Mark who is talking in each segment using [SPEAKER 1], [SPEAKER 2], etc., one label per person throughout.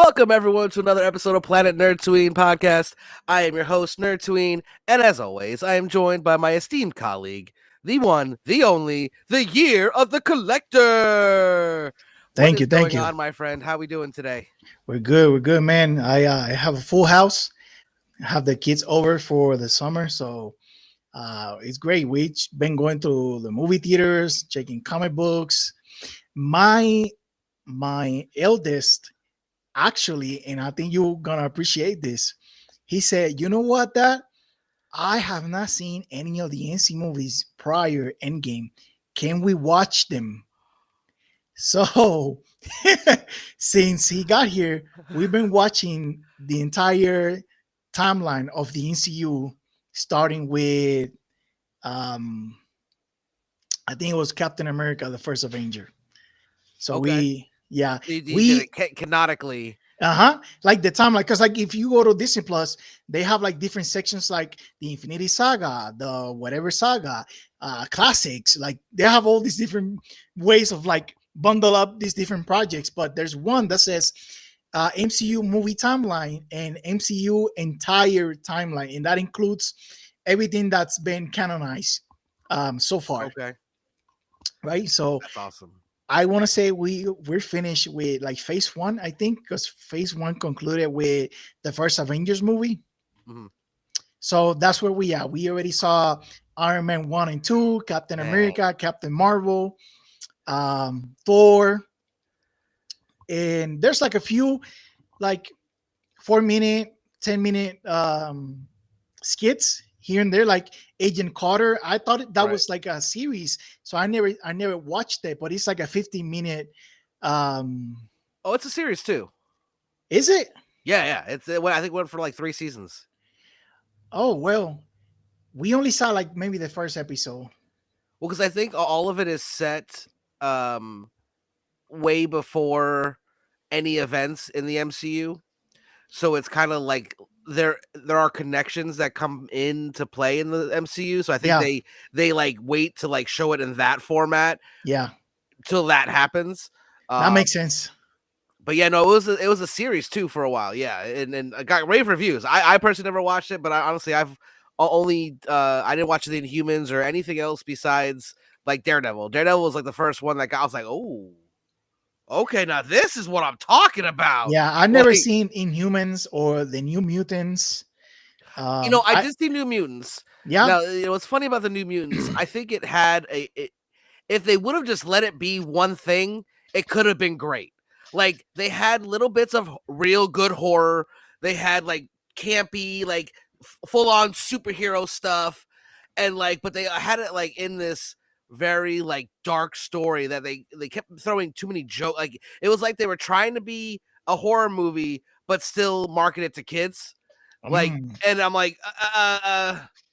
[SPEAKER 1] Welcome, everyone, to another episode of Planet Nerdtooine podcast. I am your host, Nerdtooine, and as always, I am joined by my esteemed colleague, the one, the only, the Year of the Collector.
[SPEAKER 2] Thank you,
[SPEAKER 1] What is
[SPEAKER 2] thank
[SPEAKER 1] going
[SPEAKER 2] you.
[SPEAKER 1] on, my friend? How we doing today?
[SPEAKER 2] We're good, man. I have a full house. I have the kids over for the summer, so it's great. We've been going to the movie theaters, checking comic books. My my eldest actually, and I think you're gonna appreciate this. He said, "You know what, Dad? I have not seen any of the NC movies prior Endgame. Can we watch them?" So, since he got here, we've been watching the entire timeline of the NCU, starting with, um, I think it was Captain America, the first Avenger. So
[SPEAKER 1] Okay.
[SPEAKER 2] yeah,
[SPEAKER 1] You did
[SPEAKER 2] we,
[SPEAKER 1] it canonically.
[SPEAKER 2] like the timeline, because like if you go to Disney Plus, they have like different sections, like the Infinity Saga, the whatever saga, classics. Like they have all these different ways of like bundle up these different projects. But there's one that says MCU movie timeline and MCU entire timeline, and that includes everything that's been canonized so far,
[SPEAKER 1] Okay.
[SPEAKER 2] right? So
[SPEAKER 1] That's awesome.
[SPEAKER 2] I want to say we're finished with like phase one, I think, because phase one concluded with the first Avengers movie.
[SPEAKER 1] Mhm.
[SPEAKER 2] So that's where we are. We already saw Iron Man 1 and 2, Captain
[SPEAKER 1] Dang.
[SPEAKER 2] America, Captain Marvel, Thor, and there's like a few like 4 minute, 10 minute skits here and there, like Agent Carter. I thought that
[SPEAKER 1] Right.
[SPEAKER 2] was like a series, so I never watched it, but it's like a 15 minute. Um,
[SPEAKER 1] Oh, it's a series, too.
[SPEAKER 2] is it?
[SPEAKER 1] Yeah. I think it went for like 3 seasons.
[SPEAKER 2] Oh well, we only saw like maybe the first episode.
[SPEAKER 1] Well, because I think all of it is set um, way before any events in the MCU. So it's kind of like there are connections that come into play in the MCU. So I think
[SPEAKER 2] Yeah,
[SPEAKER 1] they like wait to like show it in that format
[SPEAKER 2] yeah,
[SPEAKER 1] till that happens.
[SPEAKER 2] that
[SPEAKER 1] Uh,
[SPEAKER 2] makes sense.
[SPEAKER 1] but yeah, no, it was a series too for a while. Yeah, and I got rave reviews. I personally never watched it, but honestly I've only I didn't watch the Inhumans or anything else besides like Daredevil. Daredevil was like the first one that got. I was like, oh, okay, now this is what I'm talking about.
[SPEAKER 2] Yeah, I've never
[SPEAKER 1] Like,
[SPEAKER 2] seen Inhumans or the New Mutants.
[SPEAKER 1] I
[SPEAKER 2] I
[SPEAKER 1] did see New Mutants.
[SPEAKER 2] Yeah,
[SPEAKER 1] Now, what's funny about the New Mutants, I think it had if they would have just let it be one thing, it could have been great. Like they had little bits of real good horror. They had like campy, like full on superhero stuff, and like, but they had it like in this very like dark story that they kept throwing too many jokes. Like it was like they were trying to be a horror movie, but still market it to kids. Like,
[SPEAKER 2] mm,
[SPEAKER 1] and I'm like,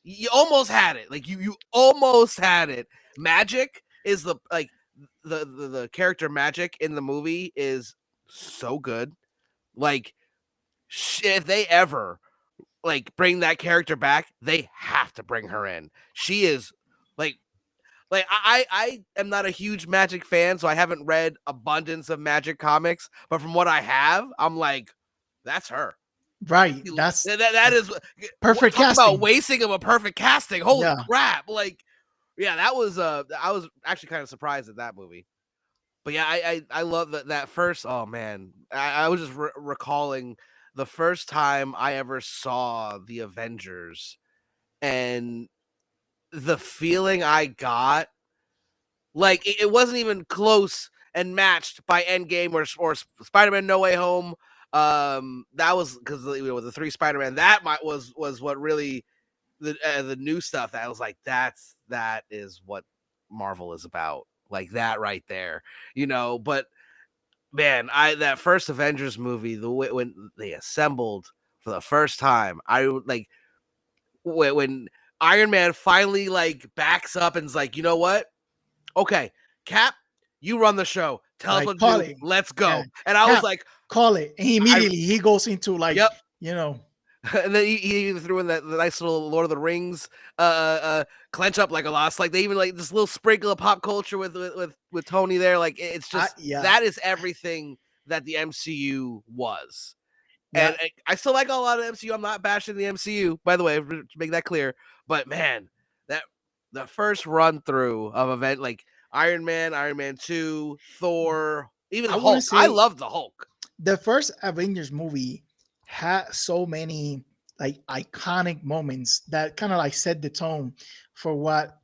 [SPEAKER 1] you almost had it. Like you almost had it. Magic is the like the character Magic in the movie is so good. Like, if they ever like bring that character back, they have to bring her in. She is like I am not a huge Magic fan, so I haven't read abundance of Magic comics. But from what I have, I'm like, that's her.
[SPEAKER 2] right. That's
[SPEAKER 1] That is
[SPEAKER 2] perfect
[SPEAKER 1] talk about
[SPEAKER 2] casting.
[SPEAKER 1] wasting of a perfect casting. Holy
[SPEAKER 2] Yeah,
[SPEAKER 1] crap! Like, yeah, that was I was actually kind of surprised at that movie. But yeah, I love that first. Oh man, I was just recalling the first time I ever saw the Avengers and the feeling I got. Like it wasn't even close and matched by Endgame or Spider-Man No Way Home. That was because with the 3 Spider-Man, was what really the new stuff that I was like, that is what Marvel is about. Like that right there, But man, that first Avengers movie, the way when they assembled for the first time, I like when Iron Man finally like backs up and's like, you know what? Okay, Cap, you run the show. Tell us
[SPEAKER 2] like
[SPEAKER 1] what to
[SPEAKER 2] call
[SPEAKER 1] do.
[SPEAKER 2] it.
[SPEAKER 1] Let's
[SPEAKER 2] Yeah,
[SPEAKER 1] go. And I was
[SPEAKER 2] Cap,
[SPEAKER 1] like,
[SPEAKER 2] call it. And
[SPEAKER 1] I
[SPEAKER 2] immediately he goes into like,
[SPEAKER 1] yep.
[SPEAKER 2] you know,
[SPEAKER 1] And then he threw in the nice little Lord of the Rings clench up like a loss. Like they even like this little sprinkle of pop culture with Tony there. Like it's just
[SPEAKER 2] yeah,
[SPEAKER 1] that is everything that the MCU was.
[SPEAKER 2] Yeah,
[SPEAKER 1] And I still like a lot of the MCU. I'm not bashing the MCU, by the way, to make that clear. But man, that the first run through of event like Iron Man, Iron Man 2, Thor, even
[SPEAKER 2] I want to
[SPEAKER 1] Hulk. I
[SPEAKER 2] say
[SPEAKER 1] love the Hulk.
[SPEAKER 2] the first Avengers movie had so many like iconic moments that kind of like set the tone for what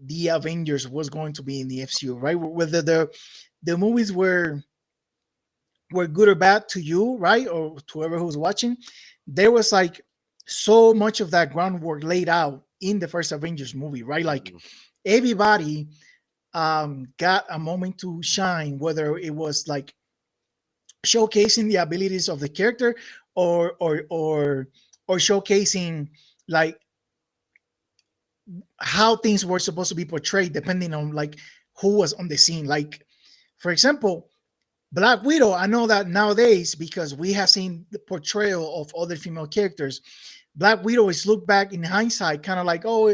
[SPEAKER 2] the Avengers was going to be in the FCU, right? Whether the movies were good or bad to you, right, or to whoever who's watching, there was like so much of that groundwork laid out in the first Avengers movie, right? Like
[SPEAKER 1] Mm-hmm.
[SPEAKER 2] everybody got a moment to shine, whether it was like showcasing the abilities of the character or or showcasing like how things were supposed to be portrayed depending on like who was on the scene. Like for example, Black Widow, I know that nowadays because we have seen the portrayal of other female characters, Black Widow is looked back in hindsight, kind of like, oh,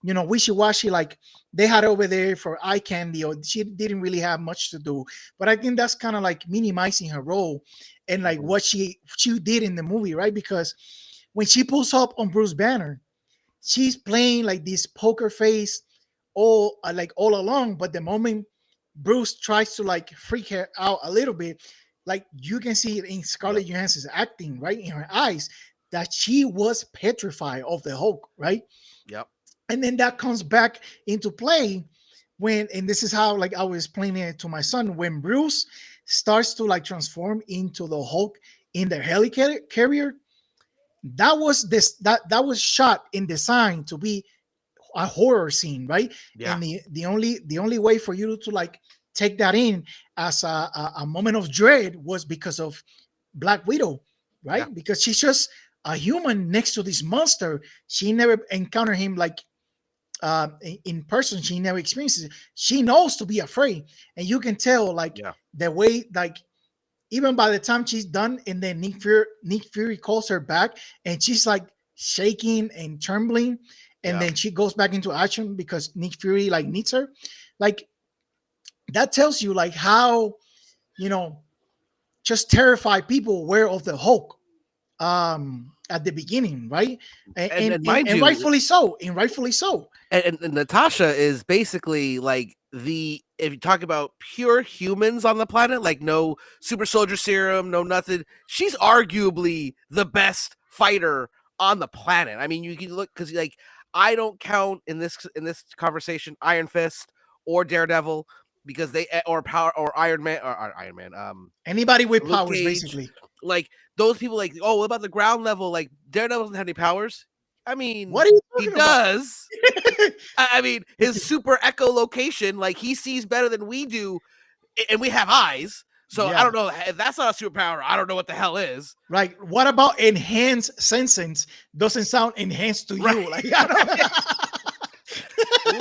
[SPEAKER 2] you know, wishy washy, like they had over there for eye candy, or she didn't really have much to do. But I think that's kind of like minimizing her role and like
[SPEAKER 1] Mm-hmm.
[SPEAKER 2] what she did in the movie, right? Because when she pulls up on Bruce Banner, she's playing like this poker face all along, but the moment Bruce tries to like freak her out a little bit, like you can see it in
[SPEAKER 1] Yep.
[SPEAKER 2] Scarlett Johansson's acting, right, in her eyes, that she was petrified of the Hulk, right?
[SPEAKER 1] Yep.
[SPEAKER 2] And then that comes back into play when, and this is how like I was explaining it to my son, when Bruce starts to like transform into the Hulk in the helicarrier. That was shot and designed to be a horror scene, right?
[SPEAKER 1] Yeah.
[SPEAKER 2] And the only way for you to like take that in as a moment of dread was because of Black Widow,
[SPEAKER 1] Yeah.
[SPEAKER 2] right? Because she's just a human next to this monster. She never encountered him like in person. She never experiences it. She knows to be afraid, and you can tell like
[SPEAKER 1] Yeah.
[SPEAKER 2] the way like even by the time she's done, and then Nick Fury calls her back, and she's like shaking and trembling, and
[SPEAKER 1] Yeah.
[SPEAKER 2] then she goes back into action because Nick Fury like needs her. Like that tells you like how you know just terrified people were of the Hulk at the beginning, right? And
[SPEAKER 1] And
[SPEAKER 2] and,
[SPEAKER 1] and
[SPEAKER 2] and,
[SPEAKER 1] mind
[SPEAKER 2] and
[SPEAKER 1] you,
[SPEAKER 2] rightfully so, and rightfully so.
[SPEAKER 1] and Natasha is basically like the if you talk about pure humans on the planet, like no super soldier serum, no nothing. She's arguably the best fighter on the planet. I mean, you can look because like I don't count in this conversation Iron Fist or Daredevil because they or Power or Iron Man or Iron Man,
[SPEAKER 2] Anybody with
[SPEAKER 1] Luke
[SPEAKER 2] powers,
[SPEAKER 1] Cage,
[SPEAKER 2] basically.
[SPEAKER 1] like those people. Like, oh, what about the ground level? Like Daredevil doesn't have any powers. I
[SPEAKER 2] What
[SPEAKER 1] mean,
[SPEAKER 2] are you
[SPEAKER 1] he
[SPEAKER 2] talking about?
[SPEAKER 1] does. I mean, his super echolocation, like he sees better than we do, and we have eyes. So I
[SPEAKER 2] Yeah.
[SPEAKER 1] don't know if that's not a superpower. I don't know what the hell is.
[SPEAKER 2] Right. What about enhanced sentence? Doesn't sound enhanced to
[SPEAKER 1] Right?
[SPEAKER 2] you. Like I don't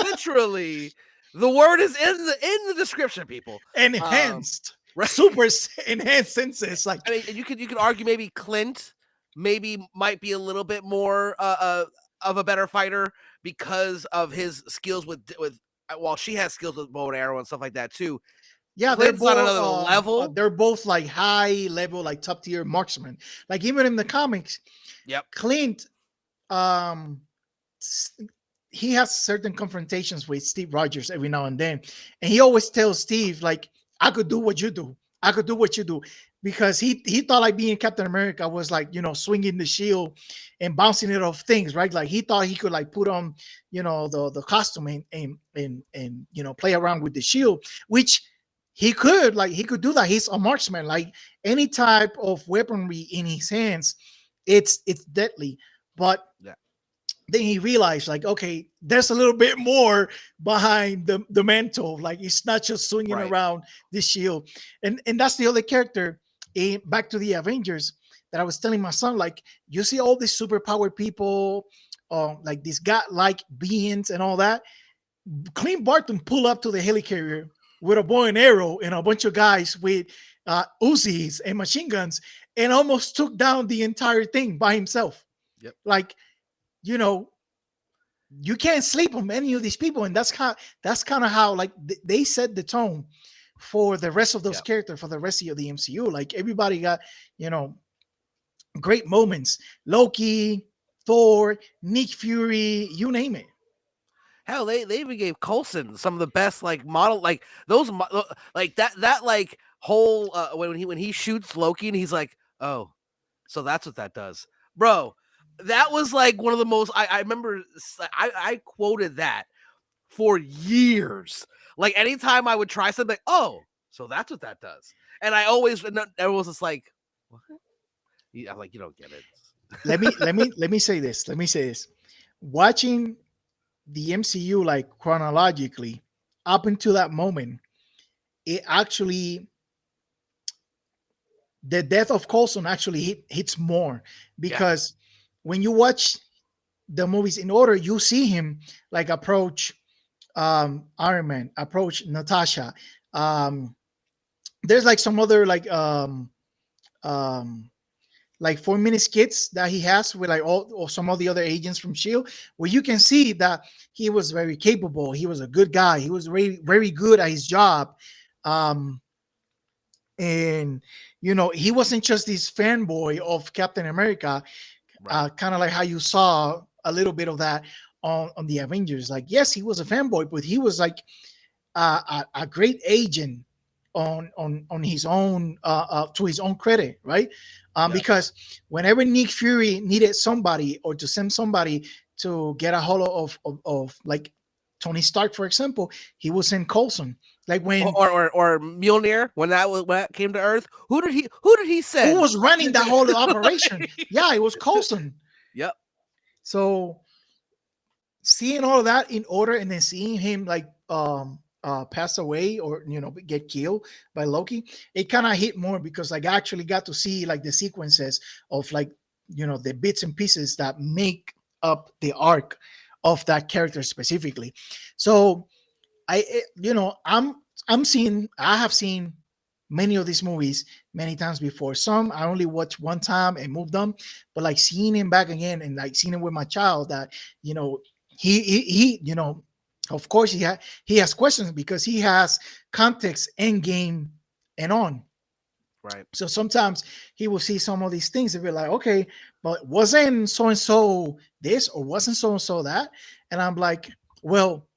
[SPEAKER 1] Literally, the word is in the description, people.
[SPEAKER 2] enhanced,
[SPEAKER 1] Right?
[SPEAKER 2] super enhanced senses.
[SPEAKER 1] I
[SPEAKER 2] Like
[SPEAKER 1] mean, you could argue maybe Clint maybe might be a little bit more of a better fighter because of his skills with while she has skills with bow and arrow and stuff like that too.
[SPEAKER 2] yeah,
[SPEAKER 1] Clint's on another level.
[SPEAKER 2] they're both like high level, like top tier marksmen. Like even in the comics,
[SPEAKER 1] Yep.
[SPEAKER 2] Clint um s- he has certain confrontations with Steve Rogers every now and then, and he always tells Steve like, "I could do what you do. I could do what you do," because he thought like being Captain America was like swinging the shield and bouncing it off things, right? Like he thought he could like put on the costume and play around with the shield, which he could do that. He's a marksman. Like any type of weaponry in his hands, it's deadly. But
[SPEAKER 1] Yeah.
[SPEAKER 2] then he realized like, okay, there's a little bit more behind the mantle. Like it's not just swinging
[SPEAKER 1] Right.
[SPEAKER 2] around the shield. And that's the other character in Back to the Avengers that I was telling my son, like you see all these superpowered people, like these god-like beings and all that. Clint Barton pull up to the helicarrier with a bow and arrow and a bunch of guys with Uzis and machine guns, and almost took down the entire thing by himself.
[SPEAKER 1] Yep.
[SPEAKER 2] Like, you know, you can't sleep on any of these people, and that's kind of how like they set the tone for the rest of those
[SPEAKER 1] Yeah.
[SPEAKER 2] characters for the rest of the MCU. Like everybody got, you know, great moments. Loki, Thor, Nick Fury, you name it.
[SPEAKER 1] Hell, they even gave Coulson some of the best like model like those like that like whole when he shoots Loki and he's like, oh, so that's what that does, bro. That was like one of the most I remember I quoted that for years. Like anytime I would try something, like, oh, so that's what that does, and I always everyone was just like, what? I'm like, you don't get it.
[SPEAKER 2] Let me say this. Let me say this. Watching the MCU like chronologically up until that moment, it actually the death of Coulson actually hits more
[SPEAKER 1] Yeah.
[SPEAKER 2] because when you watch the movies in order, you see him like approach Iron Man, approach Natasha. Um, there's like some other um, like 4 minute skits that he has with like all or some of the other agents from Shield, where you can see that he was very capable. He was a good guy. He was very very good at his job. Um, and you know he wasn't just this fanboy of Captain America,
[SPEAKER 1] Right.
[SPEAKER 2] kind of like how you saw a little bit of that on the Avengers. Like yes, he was a fanboy, but he was like a great agent on his own to his own credit, right?
[SPEAKER 1] Yeah.
[SPEAKER 2] Because whenever Nick Fury needed somebody or to send somebody to get a hold of like Tony Stark, for example, he will send Coulson. Like when
[SPEAKER 1] Or Mjolnir when that came to Earth. Who did he
[SPEAKER 2] who
[SPEAKER 1] send?
[SPEAKER 2] was running that whole operation? Yeah, it was Coulson.
[SPEAKER 1] Yep.
[SPEAKER 2] So seeing all of that in order and then seeing him like pass away or you know get killed by Loki, it kind of hit more because like I actually got to see like the sequences of like you know the bits and pieces that make up the arc of that character specifically. So you know I have seen many of these movies many times before. Some I only watched one time and moved on, but like seeing him back again and like seeing him with my child that you know he you know of course he has questions because he has context end game and on.
[SPEAKER 1] Right.
[SPEAKER 2] So sometimes he will see some of these things and be like, okay, but wasn't so and so this or wasn't so and so that? And I'm like, well,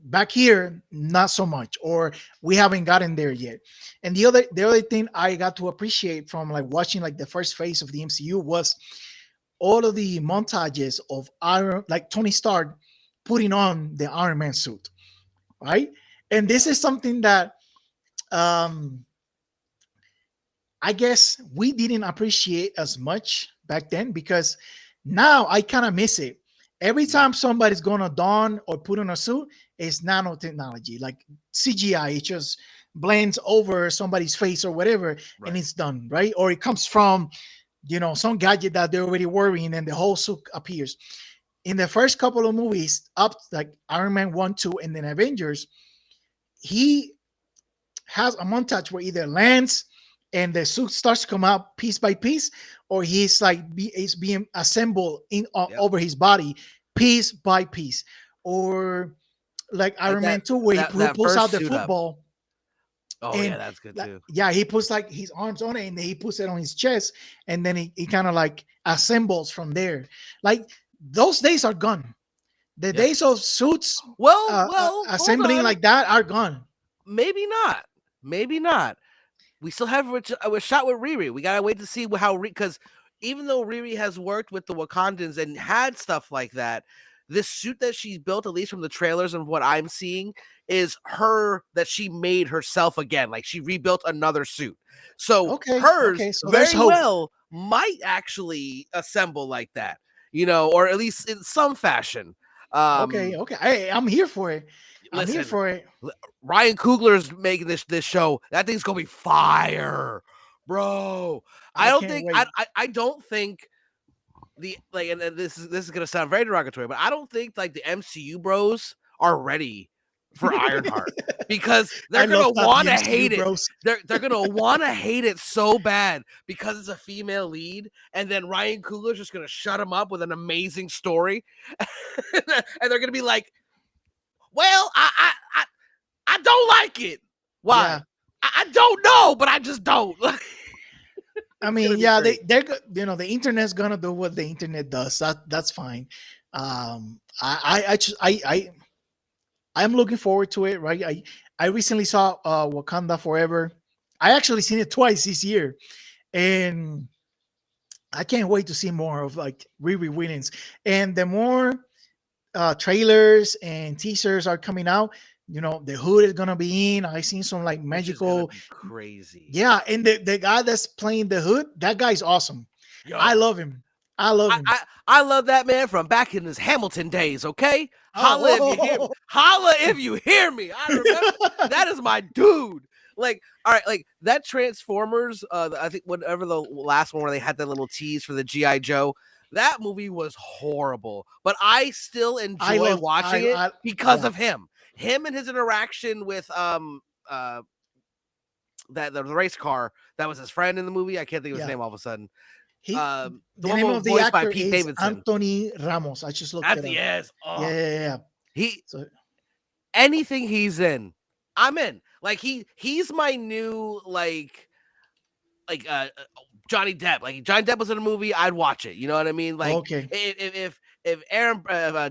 [SPEAKER 2] back here not so much or we haven't gotten there yet. And the other thing I got to appreciate from like watching like the first phase of the MCU was all of the montages of Iron like Tony Stark putting on the Iron Man suit, right? And this
[SPEAKER 1] Yeah.
[SPEAKER 2] is something that um I guess we didn't appreciate as much back then because now I kind of miss it. Every
[SPEAKER 1] Yeah.
[SPEAKER 2] time somebody's gonna don or put on a suit, it's nanotechnology, like CGI. It just blends over somebody's face or whatever, and
[SPEAKER 1] Right.
[SPEAKER 2] it's done, right? Or it comes from you know some gadget that they're already wearing, and the whole suit appears. In the first couple of movies, up like Iron Man 1, 2, and then Avengers, he has a montage where either lands and the suit starts to come out piece by piece, or he's like is being assembled in
[SPEAKER 1] Yep.
[SPEAKER 2] over his body piece by piece, or like
[SPEAKER 1] Like
[SPEAKER 2] Iron
[SPEAKER 1] that
[SPEAKER 2] Man 2 where he
[SPEAKER 1] that
[SPEAKER 2] pulls
[SPEAKER 1] first
[SPEAKER 2] out the
[SPEAKER 1] suit up.
[SPEAKER 2] football
[SPEAKER 1] Oh yeah,
[SPEAKER 2] and
[SPEAKER 1] that's good
[SPEAKER 2] like,
[SPEAKER 1] too.
[SPEAKER 2] yeah, he puts like his arms on it and then he puts it on his chest and then he kind of like assembles from there. Like those days are gone. The
[SPEAKER 1] Yeah.
[SPEAKER 2] days of suits
[SPEAKER 1] Well, hold
[SPEAKER 2] assembling
[SPEAKER 1] on.
[SPEAKER 2] like that are gone.
[SPEAKER 1] Maybe not. Maybe not. We still have a shot with Riri. We gotta wait to see how because even though Riri has worked with the Wakandans and had stuff like that, this suit that she's built, at least from the trailers and what I'm seeing, is her that she made herself again. Like she rebuilt another suit. So
[SPEAKER 2] Okay,
[SPEAKER 1] hers
[SPEAKER 2] okay, so there's
[SPEAKER 1] very
[SPEAKER 2] hope.
[SPEAKER 1] well might actually assemble like that, or at least in some fashion.
[SPEAKER 2] Okay,
[SPEAKER 1] Um,
[SPEAKER 2] okay. Hey, I'm here for it. I'm here
[SPEAKER 1] listen,
[SPEAKER 2] for it.
[SPEAKER 1] Ryan Coogler's making this show. That thing's gonna be fire, bro. I
[SPEAKER 2] I
[SPEAKER 1] don't
[SPEAKER 2] can't
[SPEAKER 1] think I
[SPEAKER 2] wait.
[SPEAKER 1] I, I don't think the like, and this is gonna sound very derogatory, but I don't think like the MCU bros are ready for Ironheart because
[SPEAKER 2] I
[SPEAKER 1] they're
[SPEAKER 2] love
[SPEAKER 1] gonna
[SPEAKER 2] that the
[SPEAKER 1] want to
[SPEAKER 2] MCU
[SPEAKER 1] hate it.
[SPEAKER 2] bros.
[SPEAKER 1] They're gonna want to hate it so bad because it's a female lead, and then Ryan Coogler's just gonna shut him up with an amazing story, and they're gonna be like, "Well, I don't like it.
[SPEAKER 2] Yeah,
[SPEAKER 1] Why? I don't know, but I just don't.
[SPEAKER 2] I
[SPEAKER 1] It's gonna
[SPEAKER 2] mean,
[SPEAKER 1] be
[SPEAKER 2] yeah,
[SPEAKER 1] great.
[SPEAKER 2] the internet's gonna do what the internet does. That's fine. I just I'm looking forward to it. Right, I recently saw Wakanda Forever. I actually seen it twice this year, and I can't wait to see more of like Riri Williams. And the more trailers and teasers are coming out, the hood is gonna be in. I seen some like
[SPEAKER 1] Which is gonna
[SPEAKER 2] magical,
[SPEAKER 1] be crazy.
[SPEAKER 2] yeah. And the guy that's playing the hood, that guy's awesome. I
[SPEAKER 1] Yo,
[SPEAKER 2] love him. I love
[SPEAKER 1] I,
[SPEAKER 2] him.
[SPEAKER 1] I I love that man from back in his Hamilton days. Okay, holla if you hear me.
[SPEAKER 2] Oh,
[SPEAKER 1] Holla if you hear me. I remember that is my dude. Like, all right, like that Transformers. I think whatever the last one where they had that little tease for the GI Joe. That movie was horrible, but I still
[SPEAKER 2] I
[SPEAKER 1] enjoy
[SPEAKER 2] love.
[SPEAKER 1] watching it
[SPEAKER 2] I
[SPEAKER 1] because
[SPEAKER 2] Yeah.
[SPEAKER 1] of him. Him and his interaction with uh that the race car that was his friend in the movie. I can't think of his
[SPEAKER 2] Yeah.
[SPEAKER 1] name all of a sudden.
[SPEAKER 2] He
[SPEAKER 1] The
[SPEAKER 2] The
[SPEAKER 1] one
[SPEAKER 2] name of the
[SPEAKER 1] voiced by
[SPEAKER 2] actor
[SPEAKER 1] Pete
[SPEAKER 2] is
[SPEAKER 1] Davidson.
[SPEAKER 2] Anthony Ramos. I just looked
[SPEAKER 1] That's
[SPEAKER 2] it up.
[SPEAKER 1] yes.
[SPEAKER 2] Yeah,
[SPEAKER 1] Oh,
[SPEAKER 2] yeah, yeah, yeah.
[SPEAKER 1] he
[SPEAKER 2] So
[SPEAKER 1] anything he's in, I'm in. Like he's my new like Johnny Depp. Like if Johnny Depp was in a movie, I'd watch it. You know what I mean? Like
[SPEAKER 2] okay.
[SPEAKER 1] if Aaron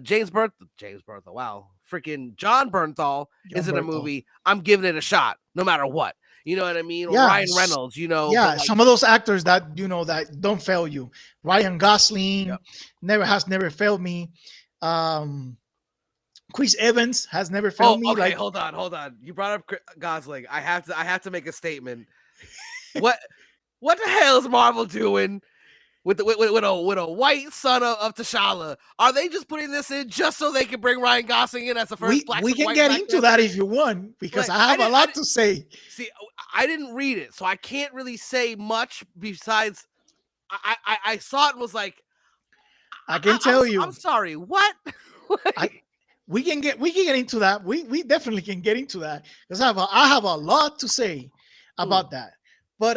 [SPEAKER 1] James Bertha, wow, freaking John Bernthal is
[SPEAKER 2] John
[SPEAKER 1] in a
[SPEAKER 2] Berto.
[SPEAKER 1] movie, I'm giving it a shot no matter what. You know what I mean? Or
[SPEAKER 2] Yeah,
[SPEAKER 1] Ryan Reynolds, but
[SPEAKER 2] yeah.
[SPEAKER 1] like
[SPEAKER 2] Some of those actors that that don't fail you. Ryan Gosling
[SPEAKER 1] yep.
[SPEAKER 2] never failed me. Um, Chris Evans has never
[SPEAKER 1] Oh,
[SPEAKER 2] failed me.
[SPEAKER 1] okay,
[SPEAKER 2] Like
[SPEAKER 1] hold on. You brought up Gosling. I have to make a statement. What what the hell is Marvel doing with a white son of T'Challa? Are they just putting this in just so they can bring Ryan Gosling in as the first
[SPEAKER 2] we can
[SPEAKER 1] white
[SPEAKER 2] get
[SPEAKER 1] Black
[SPEAKER 2] into that
[SPEAKER 1] Panther?
[SPEAKER 2] if you want because
[SPEAKER 1] Like
[SPEAKER 2] I have a
[SPEAKER 1] I
[SPEAKER 2] lot
[SPEAKER 1] didn't
[SPEAKER 2] to say.
[SPEAKER 1] see. I didn't read it, so I can't really say much besides I saw it and was like,
[SPEAKER 2] I can tell
[SPEAKER 1] I'm
[SPEAKER 2] you.
[SPEAKER 1] sorry, what?
[SPEAKER 2] I
[SPEAKER 1] Like,
[SPEAKER 2] we can get into that. We definitely can get into that because I have a lot to say
[SPEAKER 1] mm,
[SPEAKER 2] about that. But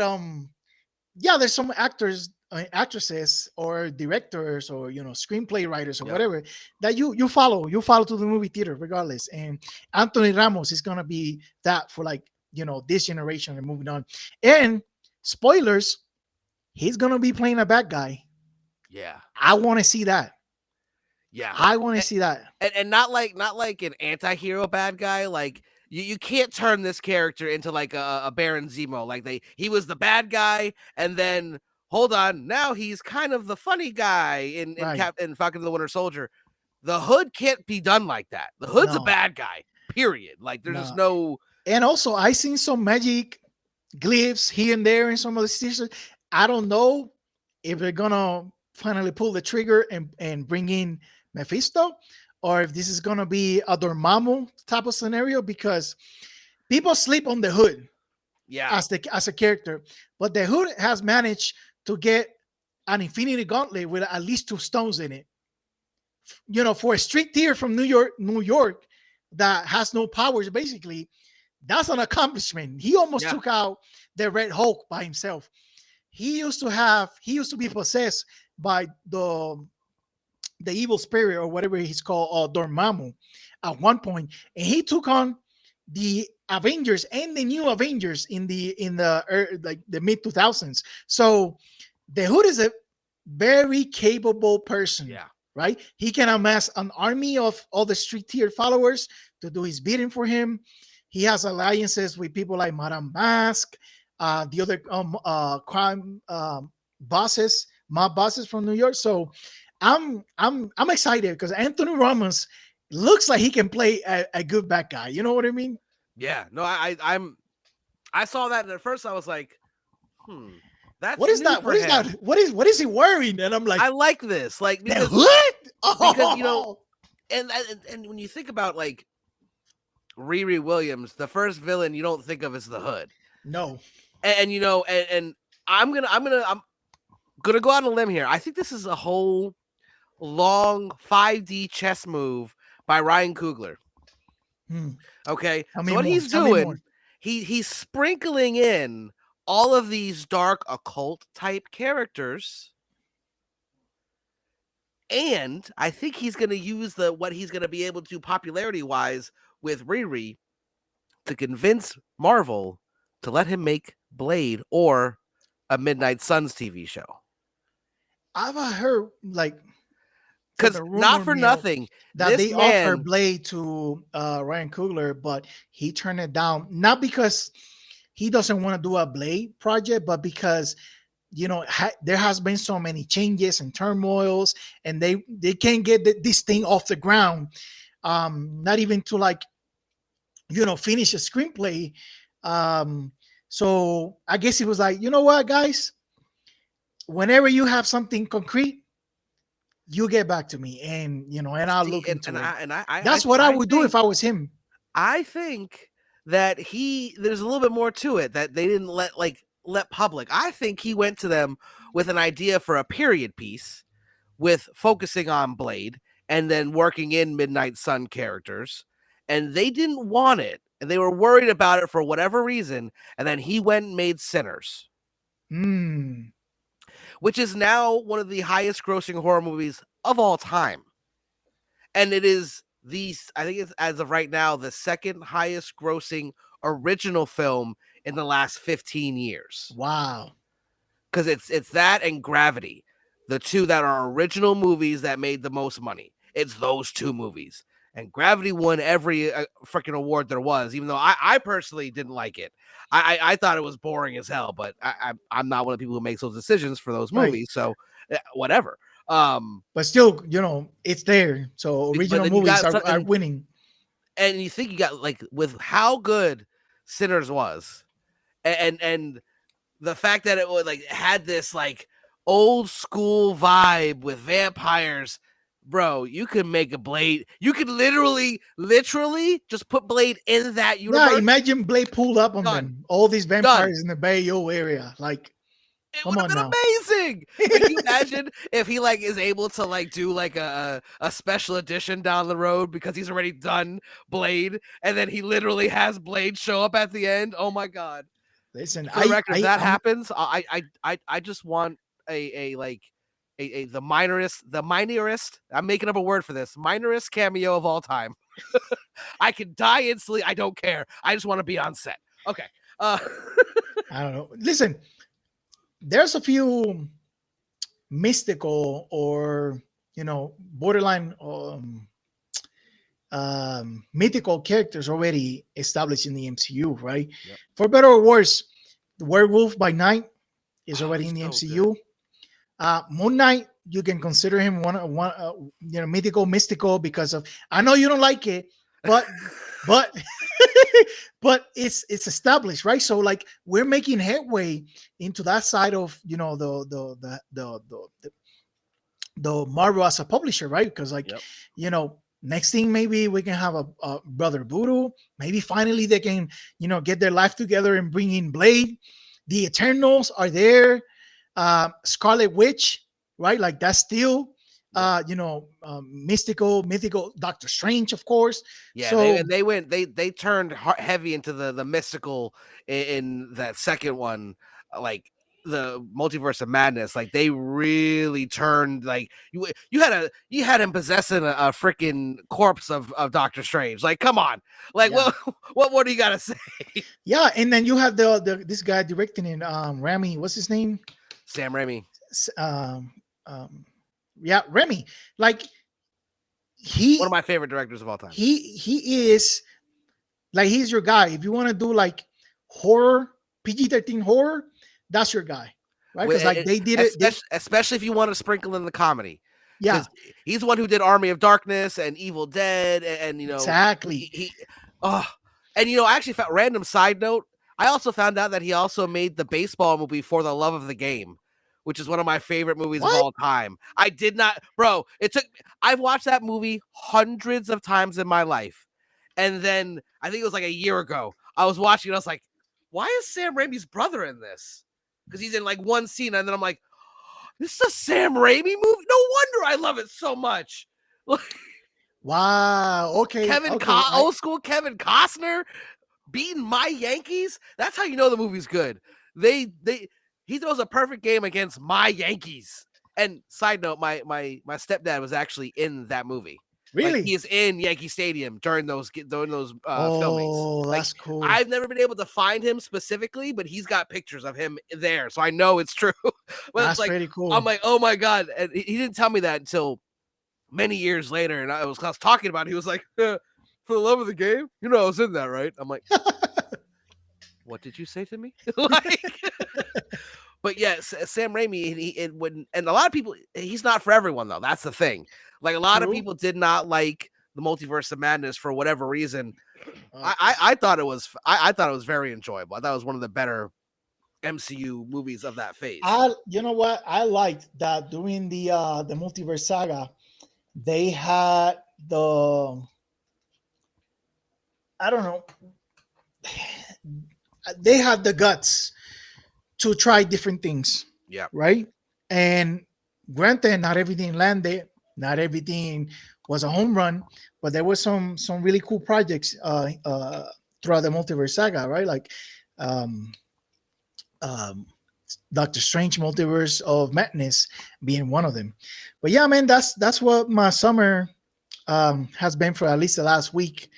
[SPEAKER 2] yeah, there's some actors, actresses, or directors, or screenplay writers, or
[SPEAKER 1] yep,
[SPEAKER 2] whatever that you follow to the movie theater regardless. And Anthony Ramos is gonna be that for like this generation and moving on. And spoilers, he's gonna be playing a bad guy.
[SPEAKER 1] yeah,
[SPEAKER 2] I want to see that.
[SPEAKER 1] yeah.
[SPEAKER 2] I want to see that.
[SPEAKER 1] And not like an anti-hero bad guy. Like you can't turn this character into like a Baron Zemo. Like he was the bad guy, and then hold on, now he's kind of the funny guy
[SPEAKER 2] Right?
[SPEAKER 1] in Falcon and the Winter Soldier. The Hood can't be done like that. The Hood's a
[SPEAKER 2] No,
[SPEAKER 1] bad guy. Period. Like there's just
[SPEAKER 2] no.
[SPEAKER 1] no.
[SPEAKER 2] And also, I seen some magic glyphs here and there in some of the stations. I don't know if they're gonna finally pull the trigger and bring in Mephisto, or if this is gonna be a Dormammu type of scenario because people sleep on the Hood
[SPEAKER 1] Yeah,
[SPEAKER 2] as a character, but the Hood has managed to get an Infinity Gauntlet with at least 2 stones in it. For a street tier from New York that has no powers, basically, that's an accomplishment. He almost
[SPEAKER 1] yeah,
[SPEAKER 2] took out the Red Hulk by himself. He used to be possessed by the evil spirit or whatever he's called, Dormammu, at one point, and he took on the Avengers and the new Avengers in the like the mid 2000s. So the Hood is a very capable person,
[SPEAKER 1] yeah,
[SPEAKER 2] right? He can amass an army of all the street tier followers to do his bidding for him. He has alliances with people like Madame Mask, the other crime mob bosses from New York. So I'm excited because Anthony Ramos looks like he can play a good bad guy. You know what I mean?
[SPEAKER 1] yeah. No, I saw that and at first I was like,
[SPEAKER 2] What
[SPEAKER 1] that's
[SPEAKER 2] is
[SPEAKER 1] new
[SPEAKER 2] that?
[SPEAKER 1] for
[SPEAKER 2] What is that?
[SPEAKER 1] him.
[SPEAKER 2] What is he wearing? And I'm like,
[SPEAKER 1] I like this, like
[SPEAKER 2] the
[SPEAKER 1] because
[SPEAKER 2] hood.
[SPEAKER 1] because
[SPEAKER 2] Oh
[SPEAKER 1] and when you think about like Riri Williams, the first villain you don't think of is the Hood,
[SPEAKER 2] no.
[SPEAKER 1] and I'm gonna go out on a limb here. I think this is a whole long 5D chess move by Ryan Coogler.
[SPEAKER 2] Hmm.
[SPEAKER 1] Okay,
[SPEAKER 2] Tell
[SPEAKER 1] so
[SPEAKER 2] me
[SPEAKER 1] what
[SPEAKER 2] more.
[SPEAKER 1] he's
[SPEAKER 2] Tell me more.
[SPEAKER 1] doing, he's sprinkling in all of these dark occult type characters. And I think he's going to use what he's going to be able to popularity wise with Riri to convince Marvel to let him make Blade or a Midnight Suns TV show.
[SPEAKER 2] I've heard like for
[SPEAKER 1] Because
[SPEAKER 2] the
[SPEAKER 1] not
[SPEAKER 2] rumor
[SPEAKER 1] for
[SPEAKER 2] mill
[SPEAKER 1] nothing,
[SPEAKER 2] that
[SPEAKER 1] this
[SPEAKER 2] they offered
[SPEAKER 1] man,
[SPEAKER 2] Blade to Ryan Coogler, but he turned it down. Not because he doesn't want to do a Blade project, but because there has been so many changes and turmoils, and they can't get this thing off the ground. Not even to like finish a screenplay. Um, so I guess he was like, you know what, guys, whenever you have something concrete, you get back to me, and I'll
[SPEAKER 1] see,
[SPEAKER 2] look into it.
[SPEAKER 1] I
[SPEAKER 2] That's what I
[SPEAKER 1] I
[SPEAKER 2] would do if
[SPEAKER 1] think
[SPEAKER 2] I was him.
[SPEAKER 1] I think that there's a little bit more to it that they didn't let public. I think he went to them with an idea for a period piece with focusing on Blade and then working in Midnight Sun characters, and they didn't want it and they were worried about it for whatever reason, and then he went and made Sinners,
[SPEAKER 2] Hmm.
[SPEAKER 1] which is now one of the highest grossing horror movies of all time. And it is I think it's, as of right now, the second highest grossing original film in the last 15 years.
[SPEAKER 2] Wow.
[SPEAKER 1] Because it's that and Gravity, the two that are original movies that made the most money. It's those two movies. And Gravity won every freaking award there was, even though I personally didn't like it. I thought it was boring as hell, but I'm not one of the people who makes those decisions for those
[SPEAKER 2] Right.
[SPEAKER 1] movies, so whatever.
[SPEAKER 2] But still, it's there. So
[SPEAKER 1] But
[SPEAKER 2] original
[SPEAKER 1] then you
[SPEAKER 2] movies
[SPEAKER 1] got
[SPEAKER 2] are winning.
[SPEAKER 1] and you think you got like with how good Sinners was, and the fact that it would like had this like old school vibe with vampires, bro. You could make a Blade. You could literally just put Blade in that
[SPEAKER 2] Yeah,
[SPEAKER 1] universe.
[SPEAKER 2] imagine Blade pulled up on
[SPEAKER 1] Done.
[SPEAKER 2] them. All these
[SPEAKER 1] Done.
[SPEAKER 2] vampires in the Bay area. Like,
[SPEAKER 1] It
[SPEAKER 2] come
[SPEAKER 1] would have
[SPEAKER 2] on
[SPEAKER 1] been
[SPEAKER 2] now.
[SPEAKER 1] amazing. Can you imagine if he like is able to like do like a special edition down the road because he's already done Blade, and then he literally has Blade show up at the end? Oh my god!
[SPEAKER 2] Listen,
[SPEAKER 1] For the record, if that
[SPEAKER 2] I'm
[SPEAKER 1] happens, I just want a the minorist. I'm making up a word for this. Minorist cameo of all time. I can die instantly. I don't care. I just want to be on set. Okay.
[SPEAKER 2] I don't know. Listen, there's a few mystical or borderline mythical characters already established in the MCU, right?
[SPEAKER 1] Yep.
[SPEAKER 2] For better or worse, the Werewolf by Night is already in the
[SPEAKER 1] so
[SPEAKER 2] MCU. Moon Knight, you can consider him one mystical because of. I know you don't like it, but but but it's established, right? So like we're making headway into that side of the Marvel as a publisher, right? Because like next thing maybe we can have a Brother Voodoo. Maybe finally they can get their life together and bring in Blade. The Eternals are there. Scarlet Witch, right? Like that's still mythical. Doctor Strange, of course.
[SPEAKER 1] Yeah,
[SPEAKER 2] So
[SPEAKER 1] they turned heavy into the mystical in that second one, like the Multiverse of Madness. Like they really turned like you had him possessing a freaking corpse of Doctor Strange. Like, come on, like what do you gotta say?
[SPEAKER 2] Yeah, and then you have this guy directing it, Rami. What's his name?
[SPEAKER 1] Sam Raimi.
[SPEAKER 2] Remy. Like
[SPEAKER 1] One of my favorite directors of all time.
[SPEAKER 2] He is like he's your guy. If you want to do like horror, PG-13 horror, that's your guy, right? Because like they did it,
[SPEAKER 1] especially if you want to sprinkle in the comedy.
[SPEAKER 2] Yeah,
[SPEAKER 1] he's the one who did Army of Darkness and Evil Dead, and
[SPEAKER 2] exactly.
[SPEAKER 1] And I actually found random side note. I also found out that he also made the baseball movie For the Love of the Game, which is one of my favorite movies of all time. I did not, bro. I've watched that movie hundreds of times in my life. And then I think it was like a year ago, I was watching it. I was like, why is Sam Raimi's brother in this? Because he's in like one scene. And then I'm like, this is a Sam Raimi movie? No wonder I love it so much.
[SPEAKER 2] Wow. Okay.
[SPEAKER 1] Old school Kevin Costner beating my Yankees. That's how you know the movie's good. He throws a perfect game against my Yankees. And side note, my stepdad was actually in that movie. Like
[SPEAKER 2] Really?
[SPEAKER 1] he is in Yankee Stadium during those filmings.
[SPEAKER 2] Oh,
[SPEAKER 1] Like
[SPEAKER 2] that's cool.
[SPEAKER 1] I've never been able to find him specifically, but he's got pictures of him there, so I know it's true. But it's
[SPEAKER 2] That's
[SPEAKER 1] like
[SPEAKER 2] pretty cool.
[SPEAKER 1] I'm like, oh my god, and he didn't tell me that until many years later, and I was talking about it. He was like, for the love of the game, I was in that, right? I'm like, what did you say to me? Like, but yeah, Sam Raimi, and a lot of people, he's not for everyone though. That's the thing. Like a lot of
[SPEAKER 2] True.
[SPEAKER 1] people did not like the Multiverse of Madness for whatever reason.
[SPEAKER 2] Okay.
[SPEAKER 1] I thought it was I thought it was very enjoyable. I thought it was one of the better MCU movies of that phase.
[SPEAKER 2] You know what? I liked that during the multiverse saga, they had I don't know, they had the guts to try different things.
[SPEAKER 1] Yeah.
[SPEAKER 2] Right. And granted, not everything landed, not everything was a home run, but there were some really cool projects throughout the multiverse saga, right? Like um, um, Doctor Strange Multiverse of Madness being one of them. But yeah, man, that's what my summer has been for at least the last week.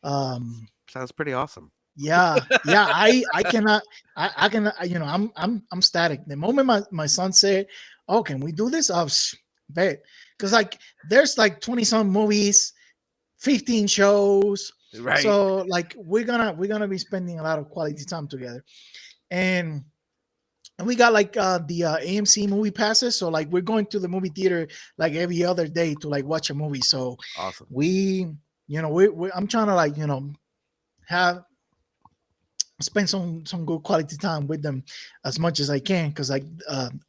[SPEAKER 1] Sounds pretty awesome.
[SPEAKER 2] Yeah, I cannot, I can, I'm static. The moment my son said, "Oh, can we do this?" I was bet, because like there's like 20 some movies, 15 shows,
[SPEAKER 1] Right.
[SPEAKER 2] so like we're gonna be spending a lot of quality time together, and we got like the AMC movie passes, so like we're going to the movie theater like every other day to like watch a movie. So
[SPEAKER 1] awesome.
[SPEAKER 2] we I'm trying to like have spend some good quality time with them as much as I can, because like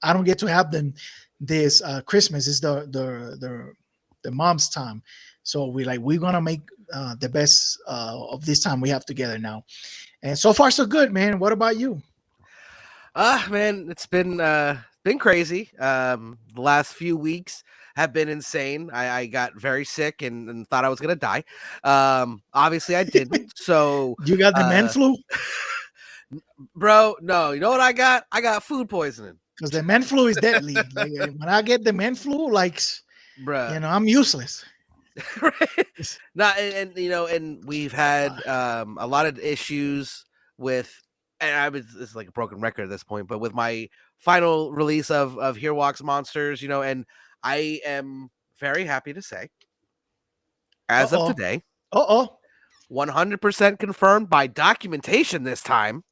[SPEAKER 2] I don't get to have them this Christmas. Is the mom's time, so we're gonna make the best of this time we have together now, and so far so good, man. What about you?
[SPEAKER 1] Man, it's been crazy. The last few weeks have been insane. I got very sick and thought I was gonna die. Obviously I didn't. So
[SPEAKER 2] You got the man flu?
[SPEAKER 1] Bro, no. You know what I got? I got food poisoning.
[SPEAKER 2] Because the man flu is deadly. Like when I get the man flu, like
[SPEAKER 1] bruh,
[SPEAKER 2] I'm useless.
[SPEAKER 1] right? Not and we've had a lot of issues with, and it's like a broken record at this point, but with my final release of Here Walks Monsters, and I am very happy to say, as of today, 100% confirmed by documentation this time,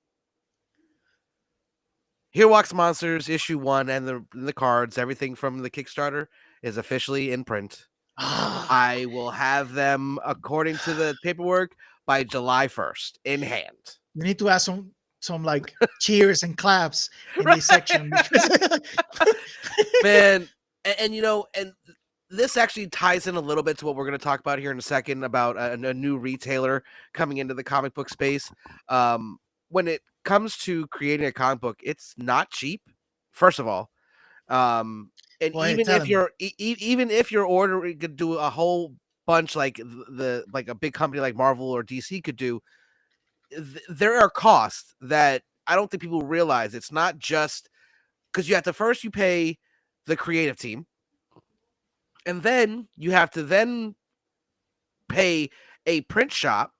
[SPEAKER 1] Here Walks Monsters issue 1 and the cards, everything from the Kickstarter is officially in print. I will have them, according to the paperwork, by July 1st in hand.
[SPEAKER 2] You need to add some like cheers and claps in this section.
[SPEAKER 1] Man, and this actually ties in a little bit to what we're going to talk about here in a second about a new retailer coming into the comic book space. When it comes to creating a comic book, it's not cheap, first of all. And even if you're ordering, could do a whole bunch like a big company like Marvel or DC could do, there are costs that I don't think people realize. It's not just because you have to first you pay the creative team, and then you have to then pay a print shop